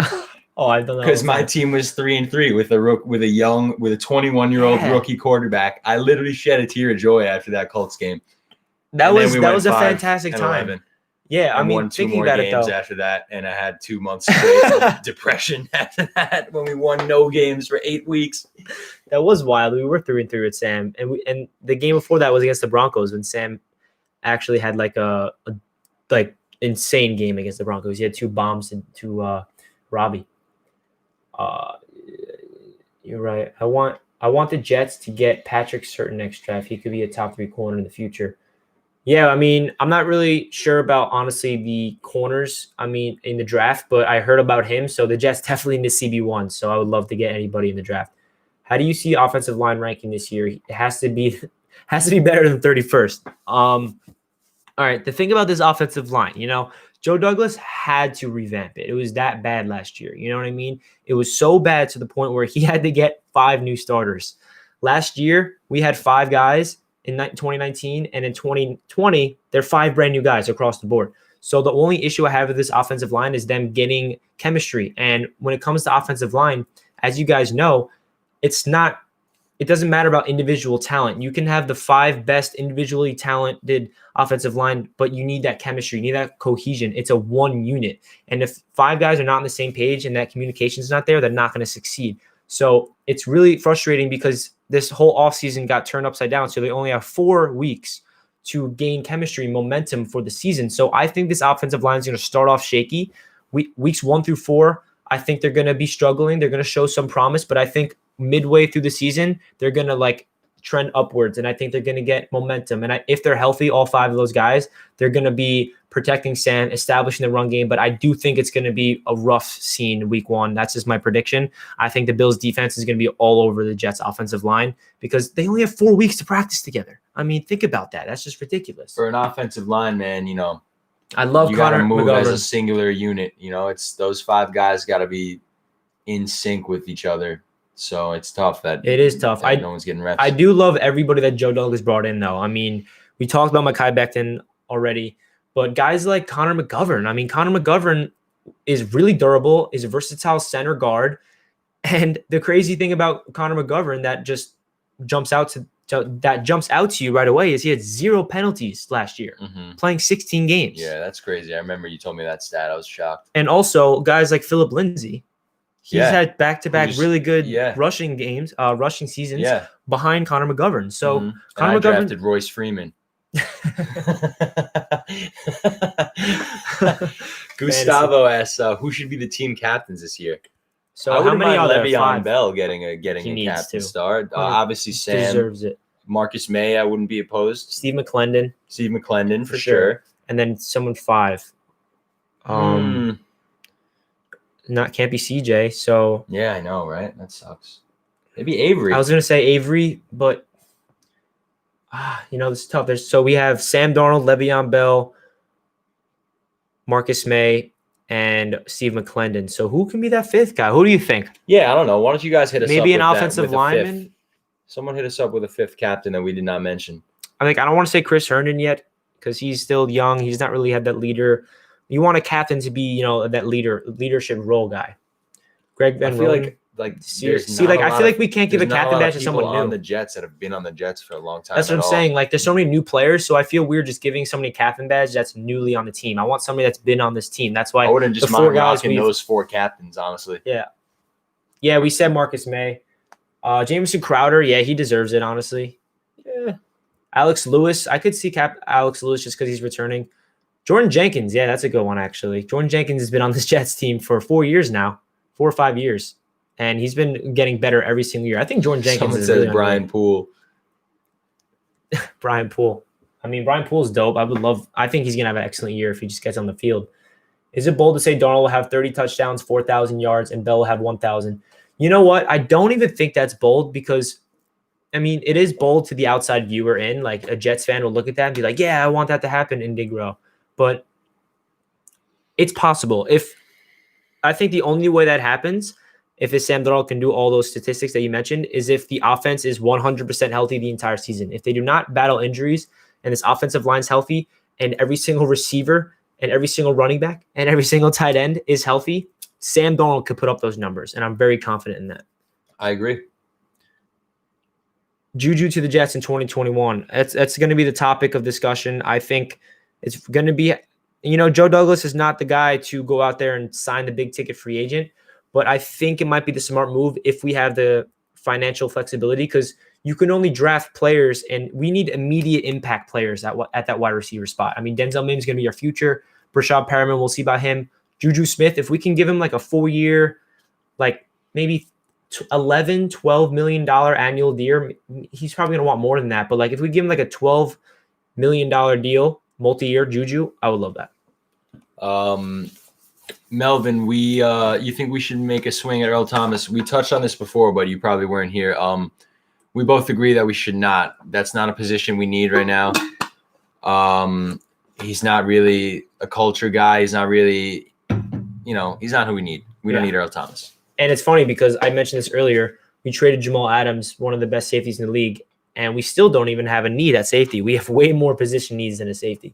Oh, I've done that because my team was 3-3 with a 21-year-old rookie quarterback. I literally shed a tear of joy after that Colts game. That was a fantastic time. 11. Yeah, I mean, won 2 thinking more about games it though. after that, and I had 2 months straight of depression after that when we won no games for 8 weeks. That was wild. We were 3-3 with Sam, and the game before that was against the Broncos when Sam actually had like a insane game against the Broncos. He had 2 bombs to Robbie. You're right. I want the Jets to get Patrick Surtain next draft. He could be a top 3 corner in the future. Yeah, I mean, I'm not really sure about, honestly, the corners, in the draft, but I heard about him. So the Jets definitely need CB1. So I would love to get anybody in the draft. How do you see offensive line ranking this year? It has to be better than 31st. All right, the thing about this offensive line, Joe Douglas had to revamp it. It was that bad last year. You know what I mean? It was so bad to the point where he had to get 5 new starters. Last year, we had 5 guys in 2019, and in 2020, they're 5 brand new guys across the board. So the only issue I have with this offensive line is them getting chemistry. And when it comes to offensive line, as you guys know, it doesn't matter about individual talent. You can have the 5 best individually talented offensive line, but you need that chemistry. You need that cohesion. It's a one unit. And if 5 guys are not on the same page and that communication is not there, they're not going to succeed. So it's really frustrating because this whole offseason got turned upside down. So they only have 4 weeks to gain chemistry momentum for the season. So I think this offensive line is going to start off shaky. Weeks 1 through 4, I think they're going to be struggling. They're going to show some promise, but I think midway through the season, they're going to trend upwards. And I think they're going to get momentum. And if they're healthy, all 5 of those guys, they're going to be protecting Sam, establishing the run game. But I do think it's going to be a rough scene week 1. That's just my prediction. I think the Bills defense is going to be all over the Jets offensive line because they only have 4 weeks to practice together. I mean, think about that. That's just ridiculous. For an offensive line, man, I love you Connor gotta move McGovern. as a singular unit. It's those 5 guys got to be in sync with each other. So it's tough. It is tough. No one's getting reps. I do love everybody that Joe Douglas brought in, though. I mean, we talked about Makai Beckton already, but guys like Connor McGovern. I mean, Connor McGovern is really durable, is a versatile center guard. And the crazy thing about Connor McGovern that just jumps out to you right away is he had 0 penalties last year, playing 16 games. Yeah, that's crazy. I remember you told me that stat. I was shocked. And also guys like Philip Lindsay, He's had back-to-back really good rushing seasons behind Connor McGovern. So Connor McGovern drafted Royce Freeman. Gustavo asks, who should be the team captains this year? So how many are there? Le'Veon Bell getting a captain start. Obviously, Sam deserves it. Marcus May, I wouldn't be opposed. Steve McClendon for sure. And then someone 5. Can't be CJ. So yeah, I know, right? That sucks. Maybe Avery. I was gonna say Avery, but this is tough. So we have Sam Darnold, Le'Veon Bell, Marcus May, and Steve McClendon. So who can be that 5th guy? Who do you think? Yeah, I don't know. Why don't you guys hit us up? Maybe an offensive lineman. Someone hit us up with a 5th captain that we did not mention. I don't want to say Chris Herndon yet because he's still young. He's not really had that leader. You want a captain to be, that leadership role guy. Greg Van Roten. I feel like we can't give a captain badge to someone new on the Jets that have been on the Jets for a long time. That's what I'm saying. Like, there's so many new players, so I feel weird just giving somebody a captain badge that's newly on the team. I want somebody that's been on this team. That's why I wouldn't just mind rocking those 4 captains, honestly. Yeah. We said Marcus May, Jamison Crowder. Yeah, he deserves it, honestly. Yeah. Alex Lewis. I could see Alex Lewis just because he's returning. Jordan Jenkins. Yeah, that's a good one actually. Jordan Jenkins has been on this Jets team for 4 years now, 4 or 5 years. And he's been getting better every single year. I think Jordan Jenkins is really Brian Poole. Brian Poole. Brian Poole's dope. I think he's going to have an excellent year if he just gets on the field. Is it bold to say Darnold will have 30 touchdowns, 4,000 yards, and Bell will have 1,000? You know what? I don't even think that's bold because, it is bold to the outside viewer in. Like, a Jets fan will look at that and be like, yeah, I want that to happen in Big Row. But it's possible. I think the only way that happens – if Sam Darnold can do all those statistics that you mentioned, is if the offense is 100% healthy the entire season. If they do not battle injuries and this offensive line's healthy and every single receiver and every single running back and every single tight end is healthy, Sam Darnold could put up those numbers, and I'm very confident in that. I agree. Juju to the Jets in 2021. That's going to be the topic of discussion. I think it's going to be, Joe Douglas is not the guy to go out there and sign the big ticket free agent. But I think it might be the smart move if we have the financial flexibility because you can only draft players, and we need immediate impact players at that wide receiver spot. Denzel Mims is going to be our future. Brashad Perriman, we'll see about him. Juju Smith, if we can give him like a 4-year, like maybe $11, $12 million annual deal, he's probably going to want more than that. But like if we give him like a $12 million deal, multi-year Juju, I would love that. Melvin, you think we should make a swing at Earl Thomas? We touched on this before, but you probably weren't here. We both agree that we should not. That's not a position we need right now. He's not really a culture guy. He's not really, he's not who we need. We don't need Earl Thomas. And it's funny because I mentioned this earlier. We traded Jamal Adams, one of the best safeties in the league, and we still don't even have a need at safety. We have way more position needs than a safety.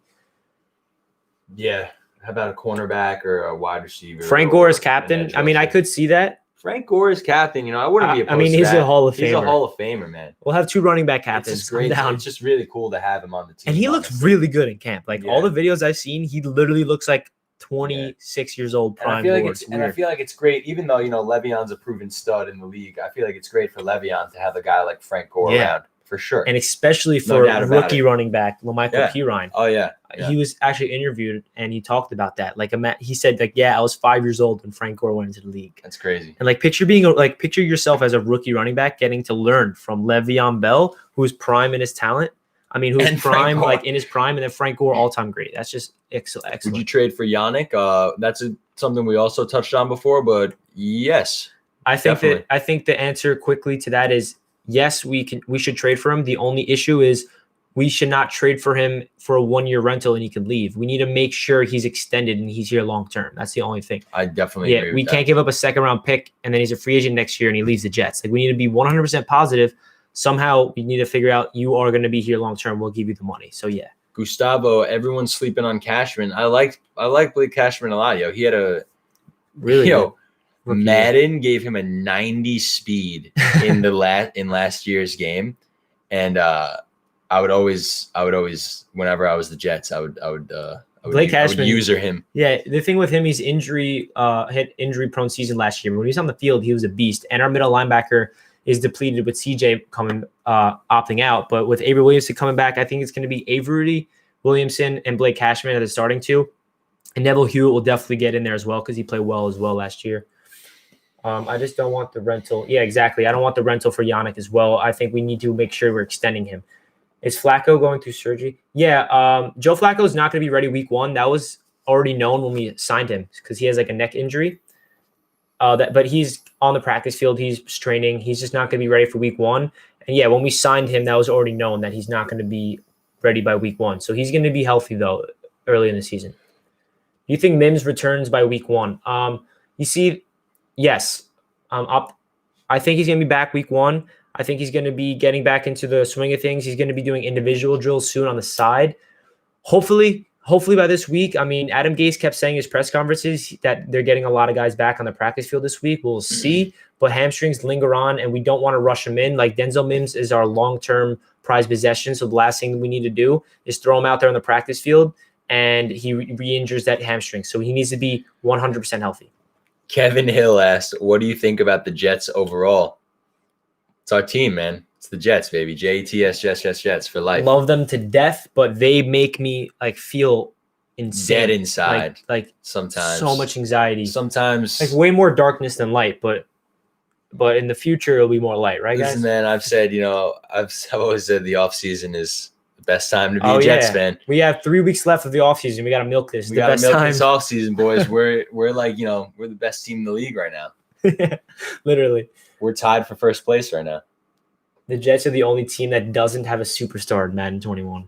Yeah. How about a cornerback or a wide receiver? Frank Gore is captain. I could see that. Frank Gore is captain. I wouldn't be opposed to he's that. a Hall of Famer. He's a Hall of Famer, man. We'll have 2 running back captains. It's great. It's just really cool to have him on the team. And he looks really good in camp. All the videos I've seen, he literally looks like 26 years old. Prime. And I feel like it's great, even though Le'Veon's a proven stud in the league. I feel like it's great for Le'Veon to have a guy like Frank Gore around. For sure. And especially for rookie running back, LaMichael Pirine. Oh, yeah. He was actually interviewed, and he talked about that. He said, I was 5 years old when Frank Gore went into the league. That's crazy. And, picture yourself as a rookie running back getting to learn from Le'Veon Bell, who's prime in his talent. Who's prime, in his prime, and then Frank Gore, all-time great. That's just excellent. Would you trade for Yannick? That's something we also touched on before, but yes. I think the answer quickly to that is yes, we should trade for him. The only issue is we should not trade for him for a 1-year rental and he could leave. We need to make sure he's extended and he's here long term. That's the only thing. I definitely agree with we can't give up a 2nd-round pick and then he's a free agent next year and he leaves the Jets. We need to be 100% positive. Somehow we need to figure out you are going to be here long term. We'll give you the money. So yeah. Gustavo, everyone's sleeping on Cashman. I like Blake Cashman a lot. He had a really Madden gave him a 90 speed in last year's game, and I would always whenever I was the Jets, I would Blake Cashman, user him. Yeah, the thing with him, he's hit injury prone season last year. When he was on the field, he was a beast. And our middle linebacker is depleted with CJ opting out. But with Avery Williamson coming back, I think it's going to be Avery Williamson and Blake Cashman at the starting two. And Neville Hewitt will definitely get in there as well because he played well as well last year. I just don't want the rental. Yeah, exactly. I don't want the rental for Yannick as well. I think we need to make sure we're extending him. Is Flacco going through surgery? Yeah, Joe Flacco is not going to be ready week 1. That was already known when we signed him because he has like a neck injury. But he's on the practice field. He's training. He's just not going to be ready for week 1. And yeah, when we signed him, that was already known that he's not going to be ready by week 1. So he's going to be healthy though early in the season. Do you think Mims returns by week 1? You see, yes. I think he's going to be back week 1. I think he's going to be getting back into the swing of things. He's going to be doing individual drills soon on the side. Hopefully by this week. I mean, Adam Gase kept saying in his press conferences that they're getting a lot of guys back on the practice field this week. We'll see. But hamstrings linger on, and we don't want to rush him in. Like Denzel Mims is our long-term prized possession. So the last thing we need to do is throw him out there on the practice field, and he re-injures that hamstring. So he needs to be 100% healthy. Kevin Hill asked, what do you think about the Jets overall? It's our team, man. It's the Jets, baby. Jets, Jets for life. Love them to death, but they make me like feel insane. Dead inside. Like sometimes. So much anxiety. Sometimes. Like way more darkness than light, but in the future it'll be more light, right, guys? Listen, man, I've said, I've always said the offseason is the best time to be a Jets fan. We have 3 weeks left of the offseason. We got to milk this. We got to milk this offseason, boys. We're like, we're the best team in the league right now. Literally. We're tied for first place right now. The Jets are the only team that doesn't have a superstar in Madden 21.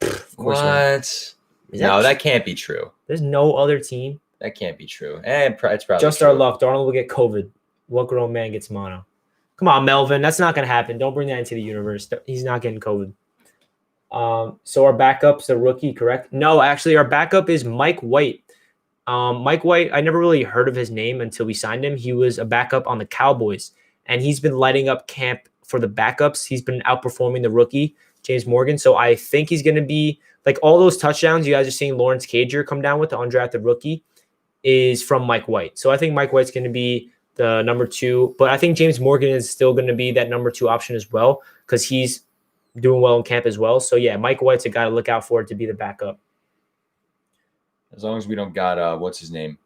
Of course what? No, that can't be true. There's no other team. That can't be true. It's probably just true. Our luck. Darnold will get COVID. What grown man gets mono? Come on, Melvin. That's not going to happen. Don't bring that into the universe. He's not getting COVID. So our backup's a rookie, correct? No, actually, our backup is Mike White. Mike White, I never really heard of his name until we signed him. He was a backup on the Cowboys, and he's been lighting up camp for the backups. He's been outperforming the rookie, James Morgan. So I think he's going to be like all those touchdowns you guys are seeing Lawrence Cager come down with, the undrafted rookie, is from Mike White. So I think Mike White's going to be the number 2, but I think James Morgan is still going to be that number 2 option as well because he's doing well in camp as well. So yeah, Mike White's a guy to look out for to be the backup. As long as we don't got what's his name?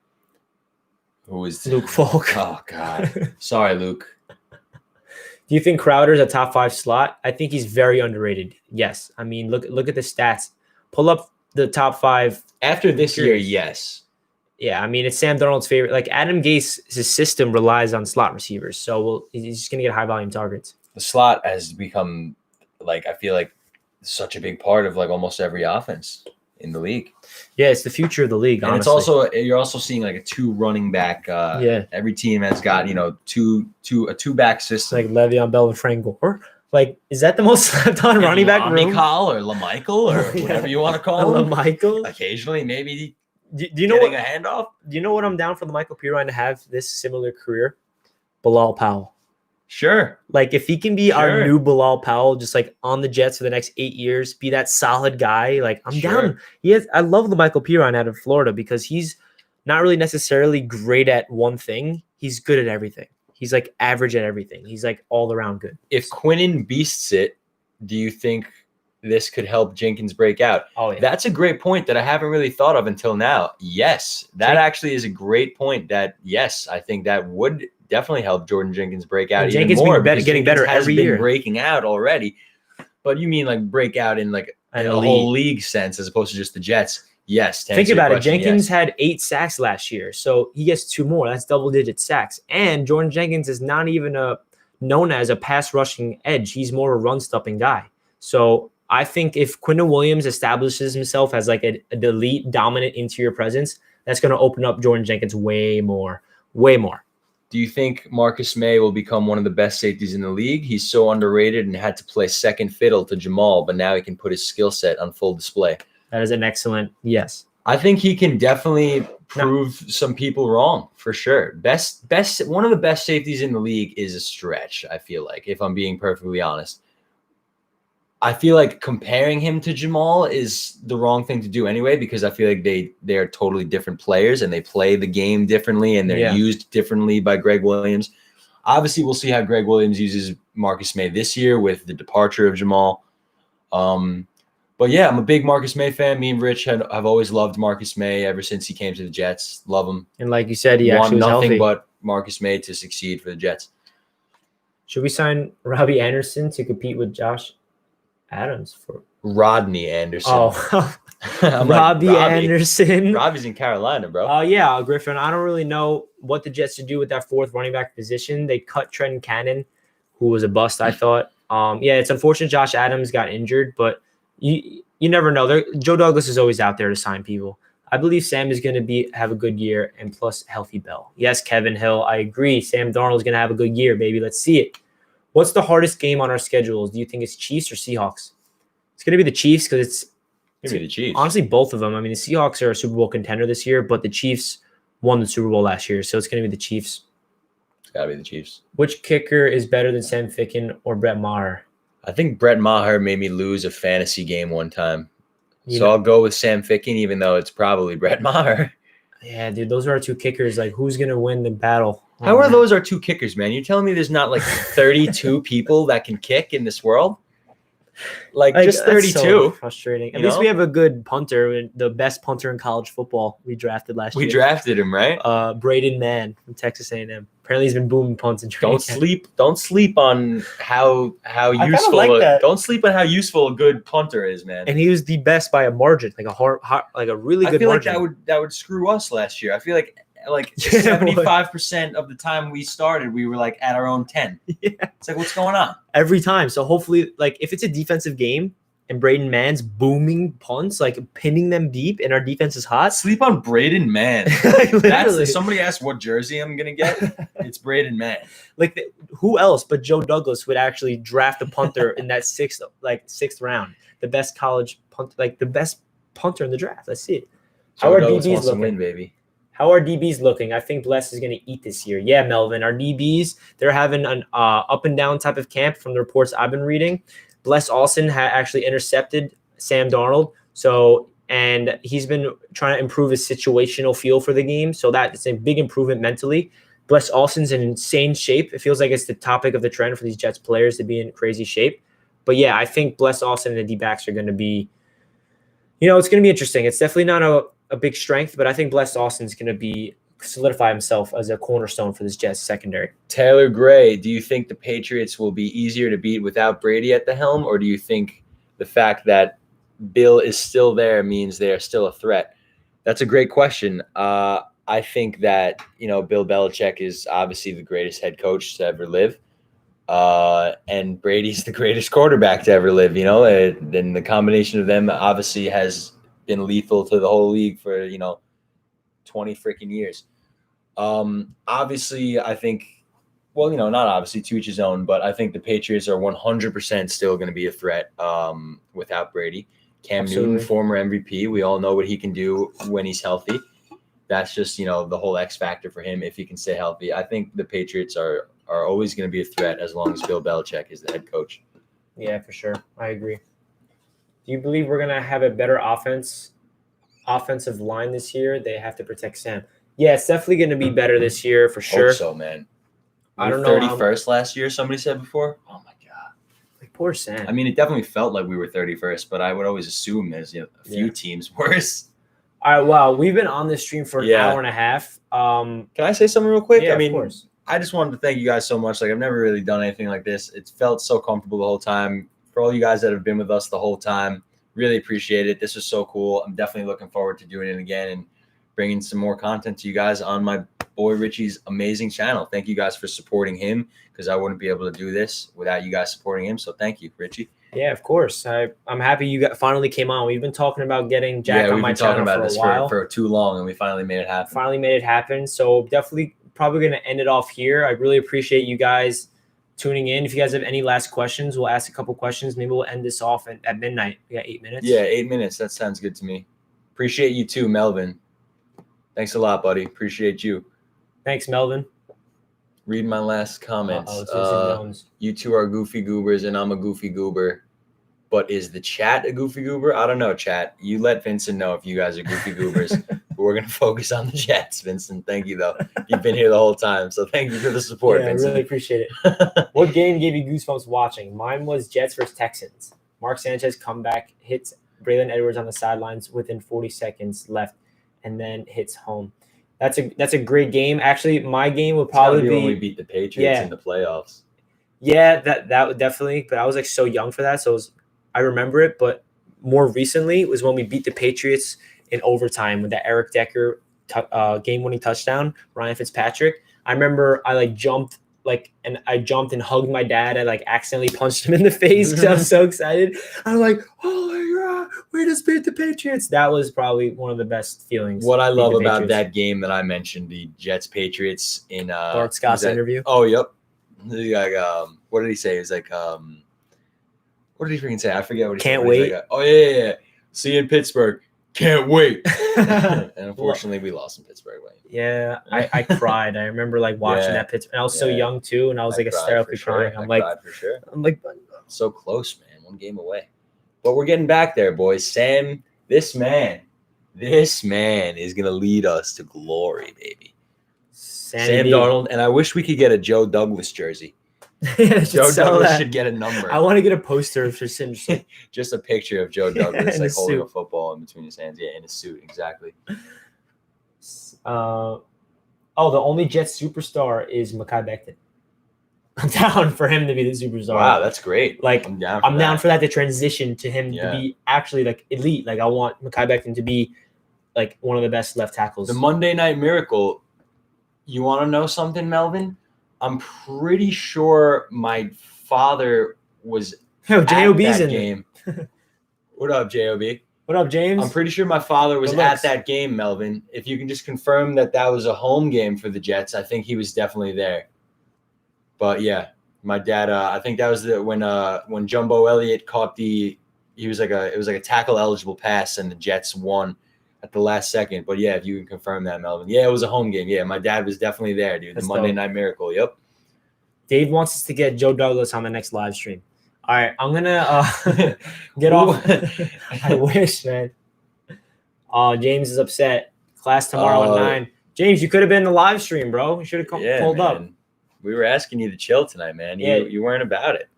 Who is Luke Falk? Oh God. Sorry, Luke. Do you think Crowder's a top 5 slot? I think he's very underrated. Yes. I mean, look at the stats. Pull up the top 5 after this year, yes. Yeah, I mean, it's Sam Darnold's favorite. Like Adam Gase's system relies on slot receivers. So he's just going to get high volume targets. The slot has become I feel like such a big part of like almost every offense in the league. Yeah, it's the future of the league. And honestly. you're also seeing like a 2 running back. Yeah, every team has got a 2-back system. Like Le'Veon Bell and Frank Gore. Like, is that the most slept on running back room? Call or LaMichael or whatever you want to call him. LaMichael. Occasionally, maybe. Do you know what a handoff? Do you know what I'm down for LaMichael Pirine to have this similar career? Bilal Powell. Sure. Like if he can be our new Bilal Powell, just like on the Jets for the next 8 years, be that solid guy. Like I'm down. I love LaMichael Pirine out of Florida because he's not really necessarily great at one thing. He's good at everything. He's like average at everything. He's like all around good. If Quinnen beasts it, do you think this could help Jenkins break out? Oh, yeah. That's a great point that I haven't really thought of until now. Yes, that actually is a great point that, yes, I think that would definitely help Jordan Jenkins break out even more. Getting better every year. Breaking out already. But you mean like break out in like a whole league sense as opposed to just the Jets. Yes. Think about it. Jenkins had 8 sacks last year. So he gets 2 more. That's double-digit sacks. And Jordan Jenkins is not even known as a pass-rushing edge. He's more a run-stopping guy. So I think if Quinnen Williams establishes himself as like an elite, dominant interior presence, that's going to open up Jordan Jenkins way more. Way more. Do you think Marcus May will become one of the best safeties in the league? He's so underrated and had to play second fiddle to Jamal, but now he can put his skill set on full display. That is an excellent yes. I think he can definitely prove some people wrong for sure. One of the best safeties in the league is a stretch, I feel like, if I'm being perfectly honest. I feel like comparing him to Jamal is the wrong thing to do anyway, because I feel like they are totally different players and they play the game differently and they're used differently by Greg Williams. Obviously, we'll see how Greg Williams uses Marcus May this year with the departure of Jamal. But yeah, I'm a big Marcus May fan. Me and Rich have always loved Marcus May ever since he came to the Jets. Love him. And like you said, he Want actually was nothing healthy. but Marcus May to succeed for the Jets. Should we sign Robbie Anderson to compete with Josh Adams for Rodney Anderson? Oh, Robbie Anderson. Robbie's in Carolina, bro. Yeah, Griffin. I don't really know what the Jets should do with that fourth running back position. They cut Trenton Cannon, who was a bust, I thought. Yeah, it's unfortunate Josh Adams got injured, but you never know. Joe Douglas is always out there to sign people. I believe Sam is going to have a good year, and plus healthy Bell. Yes, Kevin Hill, I agree. Sam Darnold is going to have a good year, baby. Let's see it. What's the hardest game on our schedules? Do you think it's Chiefs or Seahawks? It's going to be the Chiefs because it's going to be the Chiefs. Honestly, both of them. I mean, the Seahawks are a Super Bowl contender this year, but the Chiefs won the Super Bowl last year, so it's going to be the Chiefs. It's got to be the Chiefs. Which kicker is better than Sam Ficken or Brett Maher? I think Brett Maher made me lose a fantasy game one time. I'll go with Sam Ficken, even though it's probably Brett Maher. Yeah, dude, those are our two kickers. Like, who's going to win the battle? How are those our two kickers, man? You're telling me there's not like 32 people that can kick in this world? Like just 32. So frustrating. At least we have a good punter, the best punter in college football we drafted last year. We drafted him, right? Braden Mann from Texas A&M. Apparently he's been booming punts and training. Don't sleep on how useful don't sleep on how useful a good punter is, man. And he was the best by a margin, like a really good margin. I feel like that would screw us last year. I feel like 75% of the time we started, we were like at our own 10. Yeah. It's like, what's going on? Every time. So hopefully, like, if it's a defensive game and Braden Mann's booming punts, like pinning them deep and our defense is hot. Sleep on Braden Mann. Somebody asked what jersey I'm going to get. It's Braden Mann. Like, who else but Joe Douglas would actually draft a punter in that sixth round? The best college punt, like the best punter in the draft. Let's see it. How are DBs looking? Win, baby. How are DBs looking? I think Bless is going to eat this year. Yeah, Melvin. Our DBs, they're having an up and down type of camp from the reports I've been reading. Bless Olsen actually intercepted Sam Darnold. And he's been trying to improve his situational feel for the game. So that's a big improvement mentally. Bless Olsen's in insane shape. It feels like it's the topic of the trend for these Jets players to be in crazy shape. But yeah, I think Bless Olsen and the D-backs are going to be, it's going to be interesting. It's definitely not a big strength, but I think Bless Austin's going to solidify himself as a cornerstone for this Jets secondary. Taylor Gray, do you think the Patriots will be easier to beat without Brady at the helm, or do you think the fact that Bill is still there means they are still a threat? That's a great question. I think that, Bill Belichick is obviously the greatest head coach to ever live. And Brady's the greatest quarterback to ever live, and the combination of them obviously has been lethal to the whole league for 20 freaking years. Obviously, I think, not obviously, to each his own, but I think the Patriots are 100% still going to be a threat without Brady. Cam Newton, former MVP, we all know what he can do when he's healthy. That's just the whole X factor for him if he can stay healthy. I think the Patriots are always going to be a threat as long as Bill Belichick is the head coach. Yeah, for sure. I agree. Do you believe we're going to have a better offensive line this year? They have to protect Sam. Yeah, it's definitely going to be better this year for sure. Hope so, man. I don't know. 31st last year, somebody said before. Oh, my God. Like, poor Sam. I mean, it definitely felt like we were 31st, but I would always assume there's a few teams worse. All right, wow. We've been on this stream for an hour and a half. Can I say something real quick? Yeah, of course. I just wanted to thank you guys so much. Like, I've never really done anything like this. It felt so comfortable the whole time. For all you guys that have been with us the whole time, really appreciate it. This was so cool. I'm definitely looking forward to doing it again and bringing some more content to you guys on my boy Richie's amazing channel. Thank you guys for supporting him, because I wouldn't be able to do this without you guys supporting him. So thank you, Richie. Yeah, of course. I'm happy you finally came on. We've been talking about getting Jack on my channel for a while. We've been talking about this for too long, and we finally made it happen. So definitely probably going to end it off here. I really appreciate you guys tuning in. If you guys have any last questions, we'll ask a couple questions. Maybe we'll end this off at midnight. We got 8 minutes. Yeah, 8 minutes. That sounds good to me. Appreciate you too, Melvin. Thanks a lot, buddy. Appreciate you. Thanks, Melvin. Read my last comments. Oh, you two are goofy goobers, and I'm a goofy goober. But is the chat a goofy goober? I don't know, chat. You let Vincent know if you guys are goofy goobers. But we're going to focus on the Jets, Vincent. Thank you, though. You've been here the whole time, so thank you for the support, Vincent. I really appreciate it. What game gave you goosebumps watching? Mine was Jets versus Texans. Mark Sanchez comeback, hits Braylon Edwards on the sidelines within 40 seconds left, and then hits home. That's a great game. Actually, my game would probably be when we beat the Patriots in the playoffs. Yeah, that would definitely. But I was like so young for that, so I remember it. But more recently was when we beat the Patriots in overtime with that Eric Decker game-winning touchdown, Ryan Fitzpatrick. I remember I jumped and hugged my dad. I accidentally punched him in the face because I was so excited. I'm like, oh my God, we just beat the Patriots. That was probably one of the best feelings. What I love about that game that I mentioned, the Jets-Patriots in Bart Scott's interview. Oh, yep. Like, what did he say? He was like, what did he freaking say? I forget what he said. Can't wait. Like, oh, yeah. See you in Pittsburgh. Can't wait. And unfortunately, we lost in Pittsburgh. Yeah, I cried. I remember watching that Pittsburgh. And I was so young too, and I was hysterically crying. I'm like, so close, man. One game away. But we're getting back there, boys. Sam, this man is gonna lead us to glory, baby. Sam Darnold, and I wish we could get a Joe Douglas jersey. Joe Douglas should get a number. I want to get a poster of him. Just a picture of Joe Douglas holding a football in between his hands. Yeah, in a suit, exactly. The only Jets superstar is Makai Beckton. I'm down for him to be the superstar. Wow, that's great. I'm down for that to transition to him to be actually elite. I want Makai Beckton to be one of the best left tackles. The Monday Night Miracle. You want to know something, Melvin? I'm pretty sure my father was at that game. What up, J.O.B.? What up, James? I'm pretty sure my father was at that game, Melvin. If you can just confirm that was a home game for the Jets, I think he was definitely there. But yeah, my dad. I think that was when Jumbo Elliott caught it was like a tackle eligible pass, and the Jets won at the last second. But yeah, if you can confirm that, Melvin. Yeah, it was a home game. Yeah, my dad was definitely there, dude. The Monday Night Miracle. Yep. Dave wants us to get Joe Douglas on the next live stream. All right, I'm gonna get off. I wish, man. James is upset. Class tomorrow at 9. James, you could have been in the live stream, bro. You should have pulled up. We were asking you to chill tonight, man. You weren't about it.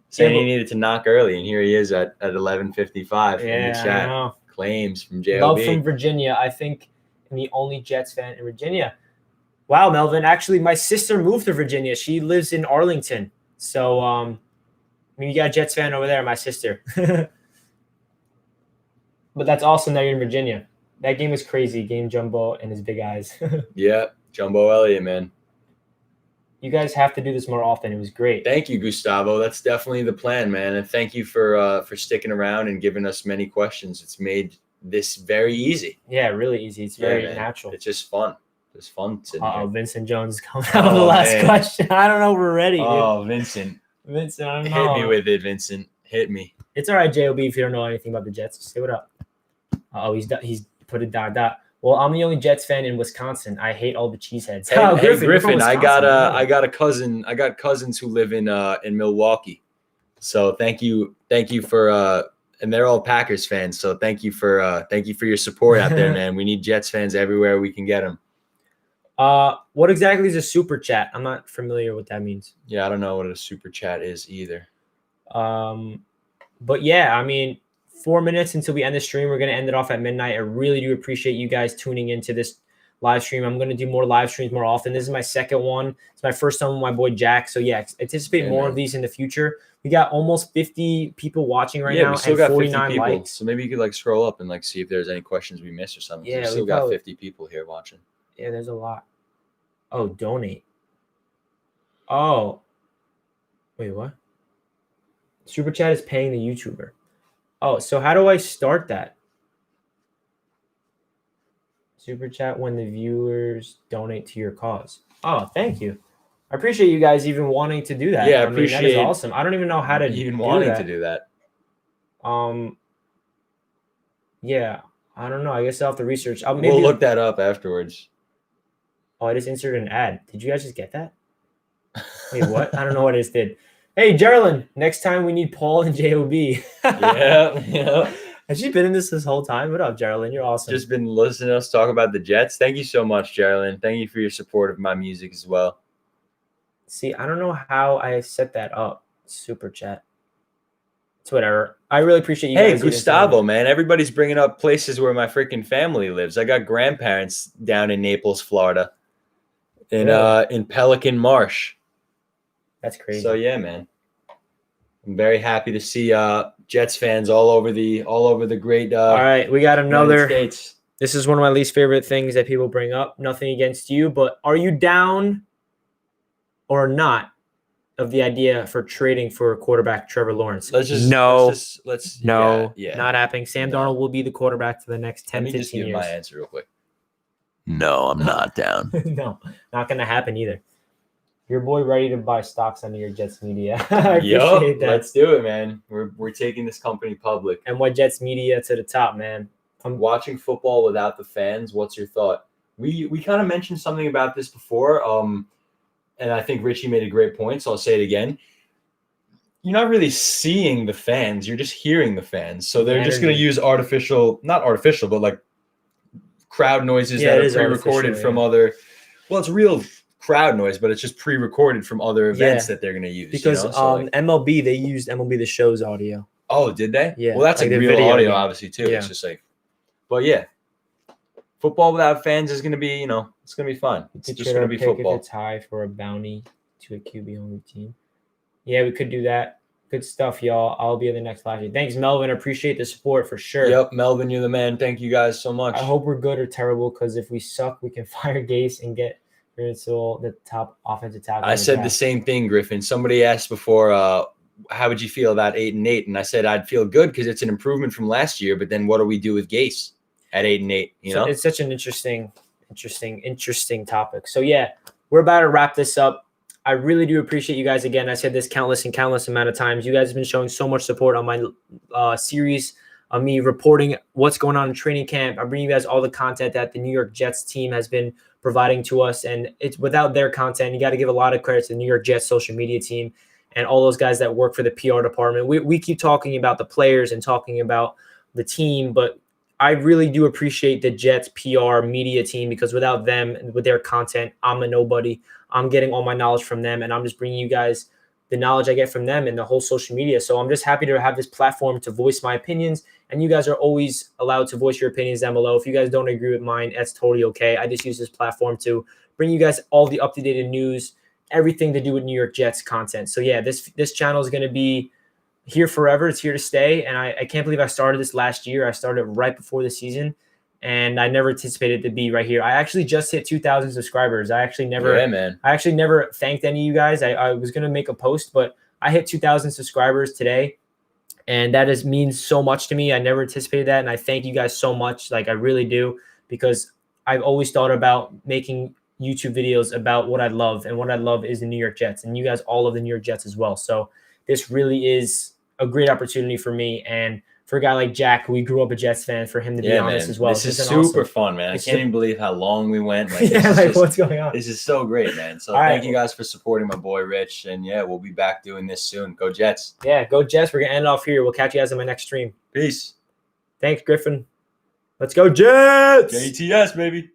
Saying he needed to knock early, and here he is at 11:55 in the chat. I know. Claims from J.O.B. Love from Virginia. I think I'm the only Jets fan in Virginia. Wow, Melvin. Actually, my sister moved to Virginia. She lives in Arlington. So, you got a Jets fan over there, my sister. But that's awesome that you're in Virginia. That game was crazy. Game Jumbo and his big eyes. Yeah, Jumbo Elliott, man. You guys have to do this more often. It was great. Thank you, Gustavo. That's definitely the plan, man. And thank you for sticking around and giving us many questions. It's made this very easy. Yeah, really easy. It's very natural. It's just fun. It's fun sitting here. Vincent Jones is coming out with the last question. I don't know if we're ready. Oh, Vincent. Vincent, I don't know. Hit me with it, Vincent. Hit me. It's all right, J.O.B., if you don't know anything about the Jets. Just say what up. He's put a dot. Well, I'm the only Jets fan in Wisconsin. I hate all the cheeseheads. Hey, Griffin, I got a cousin. I got cousins who live in Milwaukee. So thank you for and they're all Packers fans. So thank you for your support out there, man. We need Jets fans everywhere we can get them. What exactly is a super chat? I'm not familiar what that means. Yeah, I don't know what a super chat is either. But yeah, 4 minutes until we end the stream. We're going to end it off at midnight. I really do appreciate you guys tuning into this live stream. I'm going to do more live streams more often. This is my second one. It's my first time with my boy Jack. So yeah, anticipate more of these in the future. We got almost 50 people watching right now. We still and got 49 50 people. likes. So maybe you could scroll up and see if there's any questions we missed or something. Yeah, we still got 50 people here watching. Yeah, there's a lot. Oh, donate. Oh. Wait, what? Super chat is paying the YouTuber. Oh, so how do I start that? Super chat when the viewers donate to your cause. Oh, thank you. I appreciate you guys even wanting to do that. Yeah, I appreciate that is awesome. I don't even know how to even wanting to do that. Yeah, I don't know. I guess I'll have to research. We'll look that up afterwards. Oh, I just inserted an ad. Did you guys just get that? Wait, what? I don't know what I just did. Hey, Geraldine, next time we need Paul and JOB. Yeah. Has she been in this whole time? What up, Geraldine? You're awesome. Just been listening to us talk about the Jets. Thank you so much, Geraldine. Thank you for your support of my music as well. See, I don't know how I set that up. Super chat. It's whatever. I really appreciate you Hey, guys. Gustavo, man. Everybody's bringing up places where my freaking family lives. I got grandparents down in Naples, Florida, in Pelican Marsh. That's crazy. So yeah, man. I'm very happy to see Jets fans all over the great all right, we got another. United States. This is one of my least favorite things that people bring up. Nothing against you, but are you down or not of the idea for trading for quarterback Trevor Lawrence? Let's not yeah. happening. Sam Darnold will be the quarterback for the next 10, 15 years. Let me just give my answer real quick. No, I'm not down. No, not going to happen either. Your boy ready to buy stocks on New York Jets Media. Yep, let's do it, man. We're taking this company public. And what Jets Media to the top, man. I'm watching football without the fans. What's your thought? We kind of mentioned something about this before. And I think Richie made a great point, so I'll say it again. You're not really seeing the fans. You're just hearing the fans. So they're just going to use not artificial, but like crowd noises that are pre-recorded from other – well, it's real crowd noise, but it's just pre-recorded from other events that they're going to use. Because MLB, they used MLB The Show's audio. Oh, did they? Yeah. Well, that's like real audio, obviously, too. Yeah. It's just like – but, yeah. Football without fans is going to be, it's going to be fun. It's just going to be football. If it's high for a bounty to a QB only team. Yeah, we could do that. Good stuff, y'all. I'll be in the next live. Thanks, Melvin. Appreciate the support for sure. Yep, Melvin, you're the man. Thank you guys so much. I hope we're good or terrible because if we suck, we can fire Gase and get the top offensive tackle. I said the same thing, Griffin. Somebody asked before, how would you feel about 8-8? And I said I'd feel good because it's an improvement from last year. But then what do we do with Gase at 8-8? So it's such an interesting topic. So yeah, we're about to wrap this up. I really do appreciate you guys again. I said this countless amount of times. You guys have been showing so much support on my series of me reporting what's going on in training camp. I bring you guys all the content that the New York Jets team has been providing to us, and it's without their content. You got to give a lot of credit to the New York Jets social media team and all those guys that work for the PR department. We keep talking about the players and talking about the team, but I really do appreciate the Jets PR media team because without them, with their content, I'm a nobody. I'm getting all my knowledge from them, and I'm just bringing you guys the knowledge I get from them and the whole social media. So I'm just happy to have this platform to voice my opinions, and you guys are always allowed to voice your opinions down below. If you guys don't agree with mine, that's totally okay. I just use this platform to bring you guys all the up-to-date news, everything to do with New York Jets content. So yeah, this channel is going to be here forever. It's here to stay. And I can't believe I started this last year. I started right before the season, and I never anticipated to be right here. I actually just hit 2,000 subscribers. I actually never thanked any of you guys. I was going to make a post, but I hit 2,000 subscribers today, and that means so much to me. I never anticipated that, and I thank you guys so much. Like, I really do, because I've always thought about making YouTube videos about what I love, and what I love is the New York Jets, and you guys all love the New York Jets as well. So this really is a great opportunity for me, and for a guy like Jack, who we grew up a Jets fan, for him to be honest as well. This is super fun, man. I can't even believe how long we went. What's going on? This is so great, man. So thank you guys for supporting my boy Rich, and yeah, we'll be back doing this soon. Go Jets. Yeah, go Jets. We're gonna end it off here. We'll catch you guys on my next stream. Peace. Thanks, Griffin. Let's go Jets. JTS, baby.